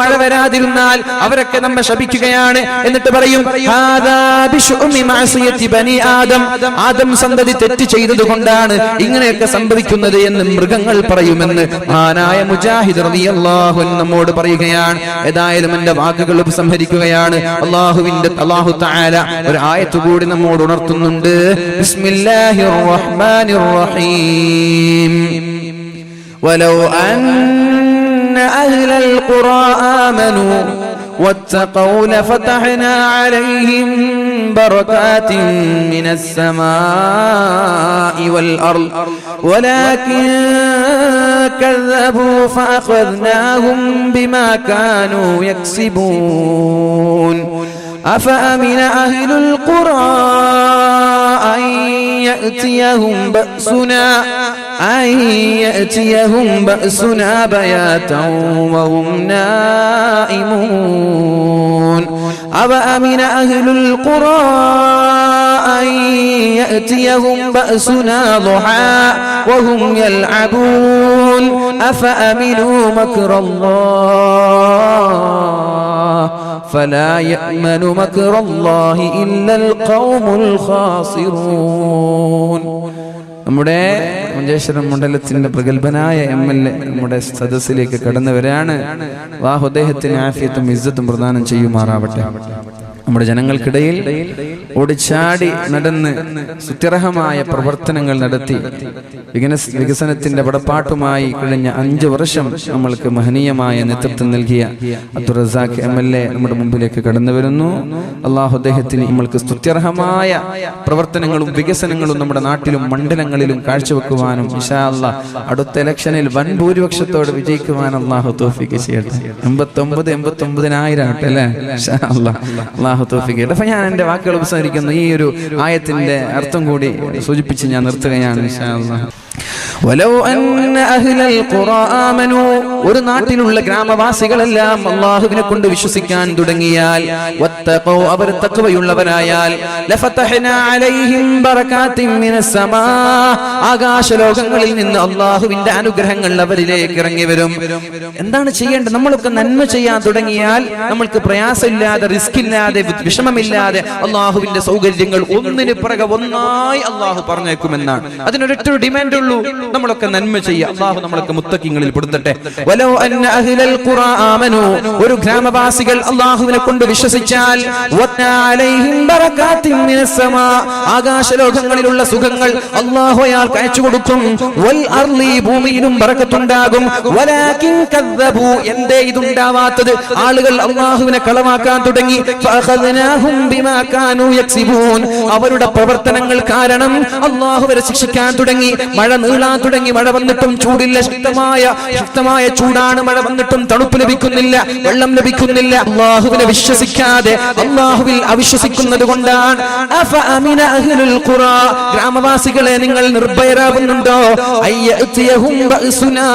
മഴ വരാതിരുന്നാൽ അവരൊക്കെ നമ്മെ ശപിക്കുകയാണ്. എന്നിട്ട് പറയും, ഹാദാ ബിശുഅമി മഅസിയതി ബനി ആദം, ആദം സന്തതി തെറ്റ് ചെയ്തത് കൊണ്ടാണ് ഇങ്ങനെയൊക്കെ സംഭവിക്കുന്നത് എന്ന് മൃഗങ്ങൾ പറയുമെന്ന് മഹാനായ മുജാഹിദ് റളിയല്ലാഹു അൻഹു നമ്മോട് പറയുകയാണ്. ഏതായാലും എന്റെ വാക്കുകൾ ഉപസംഹരിക്കുകയാണ്. അല്ലാഹു തആല ഒരു ആയത്ത് കൂടി നമ്മോട് ഉണർത്തുന്നുണ്ട്. ബിസ്മില്ലാഹിർ റഹ്മാനിർ റഹീം. വലൗ അന്ന അഹ്ലൽ ഖുറാ ആമനൂ واتقوا لفتحنا عليهم بركات من السماء والأرض ولكن كذبوا فأخذناهم بما كانوا يكسبون أفأمن أهل القرى أن يأتيهم بأسنا بياتا وهم نائمون أفأمن أهل القرى أن يأتيهم بأسنا ضحى وهم يلعبون أفأمنوا مكر الله فلا يأمن مكر الله إلا القوم الخاسرون. നമ്മുടെ മഞ്ചേശ്വരം മണ്ഡലത്തിന്റെ പ്രഗത്ഭനായ MLA നമ്മുടെ സദസ്സിലേക്ക് കടന്നു വരാണ്. അല്ലാഹു അദ്ദേഹത്തിന് ആഫിയത്തും ഇസ്സത്തും പ്രദാനം ചെയ്യുമാറാവട്ടെ. നമ്മുടെ ജനങ്ങൾക്കിടയിൽ ഓടിച്ചാടി നടന്ന് സുത്യർഹമായ പ്രവർത്തനങ്ങൾ നടത്തി വികസനത്തിന്റെ പടപ്പാട്ടുമായി കഴിഞ്ഞ 5 വർഷം നമ്മൾക്ക് മഹനീയമായ നേതൃത്വം നൽകിയ അബ്ദുൾ റസാഖ് MLA നമ്മുടെ മുമ്പിലേക്ക് കടന്നു വരുന്നു. അല്ലാഹു അദ്ദേഹത്തിന് നമ്മൾക്ക് സ്തുത്യർഹമായ പ്രവർത്തനങ്ങളും വികസനങ്ങളും നമ്മുടെ നാട്ടിലും മണ്ഡലങ്ങളിലും കാഴ്ചവെക്കുവാനും ഇൻഷാ അല്ലാഹ് അടുത്ത ഇലക്ഷനിൽ വൻ ഭൂരിപക്ഷത്തോടെ വിജയിക്കുവാൻ അല്ലാഹു തൗഫീഖ് ചെയ്യട്ടെ. 89,000 ആട്ടെ അല്ലേ? ഇൻഷാ അല്ലാഹ് തൗഫീഖ്. അപ്പോൾ ഞാൻ എൻ്റെ വാക്കുകൾ ഉപസംഹരിക്കുന്നു. ഈ ഒരു ആയത്തിന്റെ അർത്ഥം കൂടി സൂചിപ്പിച്ച് ഞാൻ നിർത്തുകയാണ് ഇൻഷാ അല്ലാഹ്. വലൗ അന്ന അഹ്ലൽ ഖുറാ ആമനൂ, ഒരു നാട്ടിലുള്ള ഗ്രാമവാസികളെല്ലാം അല്ലാഹുവിനെ കൊണ്ട് വിശ്വസിക്കാൻ തുടങ്ങിയാൽ, വത്തഖൂ, അവർ തഖ്വയുള്ളവരായാൽ, ലഫതഹ്നാ അലൈഹിം ബറകാത്തിൻ മിനസ് സമാ, ആകാശലോകങ്ങളിൽ നിന്ന് അല്ലാഹുവിന്റെ അനുഗ്രഹങ്ങൾ അവരിലേക്ക് ഇറങ്ങി വരും. എന്താണ് ചെയ്യേണ്ടത്? നമ്മളൊക്കെ നന്മ ചെയ്യാൻ തുടങ്ങിയാൽ നമ്മൾക്ക് പ്രയാസമില്ലാതെ, റിസ്ക് ഇല്ലാതെ, വിഷമമില്ലാതെ അല്ലാഹുവിന്റെ സൗകര്യങ്ങൾ ഒന്നിന് പിറകെ ഒന്നായി അല്ലാഹു പറഞ്ഞേക്കുമെന്നാണ്. അതിനൊരൊറ്റ ഡിമാൻഡ് ഉള്ളൂ, നമ്മളൊക്കെ നന്മ ചെയ്യുക. അല്ലാഹു നമ്മളൊക്കെ മുത്തഖീങ്ങളിൽ പെടുത്തട്ടെ. വലൗ അന്ന അഹ്ലൽ ഖുറാ ആമനൂ, ഒരു ഗ്രാമവാസികൾ അല്ലാഹുവിനെ കൊണ്ട് വിശ്വസിച്ചാൽ, വത്നാ അലൈഹിം ബറകാത്തിൻ മിനസ് സമാ, ആകാശലോകങ്ങളിലുള്ള സുഖങ്ങൾ അല്ലാഹു അയാൾക്ക് അയച്ചു കൊടുക്കും. വൽ അർളി, ഭൂമിയിലും ബറക്കത്തുണ്ടാകും. വലാകിൻ കദ്ദബൂ, എന്തേ ഇതുണ്ടാവാത്തത്? ആളുകൾ അല്ലാഹുവിനെ കളവാക്കാൻ തുടങ്ങി. ഫഅഖദ്നാഹും ബിമാ കാനൂ യക്സിബൂൻ, അവരുടെ പ്രവർത്തനങ്ങൾ കാരണം അല്ലാഹുവിനെ ശിക്ഷിക്കാൻ തുടങ്ങി. മഴ നീളാൻ തുടങ്ങി. മഴ വന്നിട്ടും ചൂടില്ല, ശക്തമായ ചൂടാണ്. മഴ വന്നിട്ടും തണുപ്പ് ലഭിക്കുന്നില്ല, വെള്ളം ലഭിക്കുന്നില്ല. അല്ലാഹുവിനെ വിശ്വസിക്കാതെ അല്ലാഹുവിൽ അവിശ്വസിക്കുന്നത് കൊണ്ടാണ്. അഫഅമിന അഹ്ലുൽ ഖുറാ, ഗ്രാമവാസികളെ നിങ്ങൾ നിർഭയരാകുന്നുണ്ടോ? അയ്യഅതിയഹും ബഅസുനാ,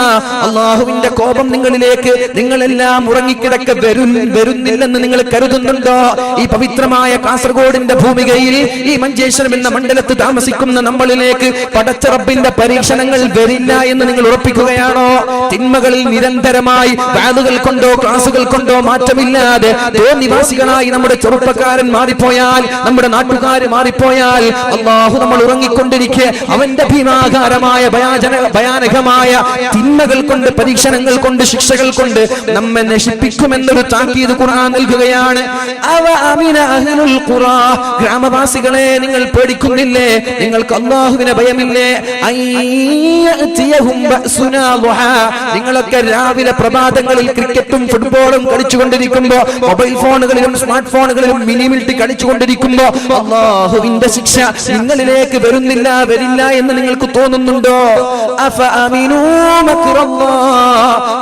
അല്ലാഹുവിന്റെ കോപം നിങ്ങളിലേക്ക്, നിങ്ങളെല്ലാം ഉറങ്ങിക്കിടക്ക വരുന്നില്ലെന്ന് നിങ്ങൾ കരുതുന്നുണ്ടോ? ഈ പവിത്രമായ കാസർഗോഡിന്റെ ഭൂമികയിൽ, ഈ മഞ്ചേശ്വരം എന്ന മണ്ഡലത്ത് താമസിക്കുന്ന നമ്മളിലേക്ക് പടച്ച റബ്ബിന്റെ പരീക്ഷണങ്ങൾ വരില്ല എന്ന് നിങ്ങൾ ഉറപ്പിക്കുകയാണോ? തിന്മകളിൽ നിരന്തരമായി വാദുകൾ കൊണ്ടോ ക്ലാസുകൾ കൊണ്ടോ മാറ്റമില്ലാതെ നിവാസികളായി നമ്മുടെ ചെറുപ്പക്കാരൻ മാറിപ്പോയാൽ, നമ്മുടെ നാട്ടുകാര് മാറിപ്പോയാൽ, അല്ലാഹു നമ്മൾ ഉറങ്ങിക്കൊണ്ടിരിക്കെ അവന്റെ ഭീമാകാരമായ ഭയാനകമായ തിന്മകൾ കൊണ്ട്, പരീക്ഷണങ്ങൾ കൊണ്ട്, ശിക്ഷകൾ കൊണ്ട് നമ്മെ നശിപ്പിക്കുമെന്നൊരു താക്കീത് ഖുർആൻ നൽകുകയാണ്. അവ അമിന അഹ്ലുൽ ഖുറാ, ഗ്രാമവാസികളെ നിങ്ങൾ പേടിക്കുന്നില്ലേ? നിങ്ങൾക്ക് അല്ലാഹുവിനെ ഭയമില്ലേ? നിങ്ങളൊക്കെ രാവിലെ പ്രഭാതങ്ങളിൽ ക്രിക്കറ്റും ഫുട്ബോളും കളിച്ചുകൊണ്ടിരിക്കുമ്പോ, മൊബൈൽ ഫോണുകളിലും സ്മാർട്ട് ഫോണുകളിലും മിനിമിൽറ്റി കളിച്ചുകൊണ്ടിരിക്കുമ്പോ അല്ലാഹുവിന്റെ ശിക്ഷ നിങ്ങളിലേക്ക് വരില്ല എന്ന് നിങ്ങൾക്ക് തോന്നുന്നുണ്ടോ?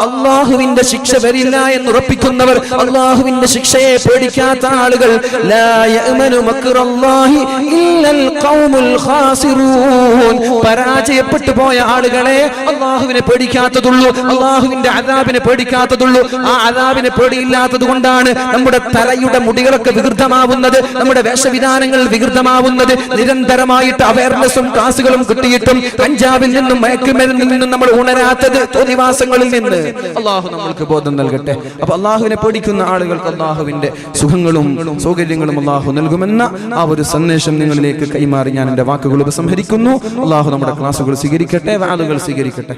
അല്ലാഹുവിന്റെ ശിക്ഷ വരില്ല എന്ന് ഉറപ്പിക്കുന്നവർ, അല്ലാഹുവിന്റെ ശിക്ഷയെ പേടിക്കാത്ത ആളുകൾ, ലാ യഅ്മനു മക്റല്ലാഹി ഇല്ലൽ ഖൗമുൽ ഖാസിറൂൻ, പരാജയപ്പെട്ടു പോയ ആളുകളെ അല്ലാഹുവിനെ പേടിക്കാത്തതുള്ളൂ, അല്ലാഹുവിന്റെ അദാബിനെ പേടിക്കാത്തതുള്ളൂ. ആ അദാബിനെ പേടിയില്ലാത്തത് കൊണ്ടാണ് നമ്മുടെ തലയുടെ മുടികളൊക്കെ വികൃതമാവുന്നത്, നമ്മുടെ വേഷവിധാനങ്ങൾ വികൃതമാവുന്നത്. നിരന്തരമായിട്ട് അവയർനെസ്സും ക്ലാസുകളും കിട്ടിയിട്ടും കഞ്ചാവിൽ നിന്നും മയക്കുമരുന്നിൽ നിന്നും നമ്മൾ ഉണരാത്തത് തോന്നിവാസങ്ങളിൽ നിന്ന്. അല്ലാഹു നമ്മൾക്ക് ബോധം നൽകട്ടെ. അപ്പൊ അല്ലാഹുവിനെ പേടിക്കുന്ന ആളുകൾക്ക് അല്ലാഹുവിന്റെ സുഖങ്ങളും സൗകര്യങ്ങളും അല്ലാഹു നൽകുമെന്ന് ആ ഒരു സന്ദേശം നിങ്ങളിലേക്ക് കൈമാറി ഞാൻ എൻ്റെ വാക്കുകൾ ഉപസംഹരിക്കുന്നു. അള്ളാഹു നമ്മുടെ ക്ലാസുകൾ സ്വീകരിക്കട്ടെ, വാളുകൾ സ്വീകരിക്കട്ടെ.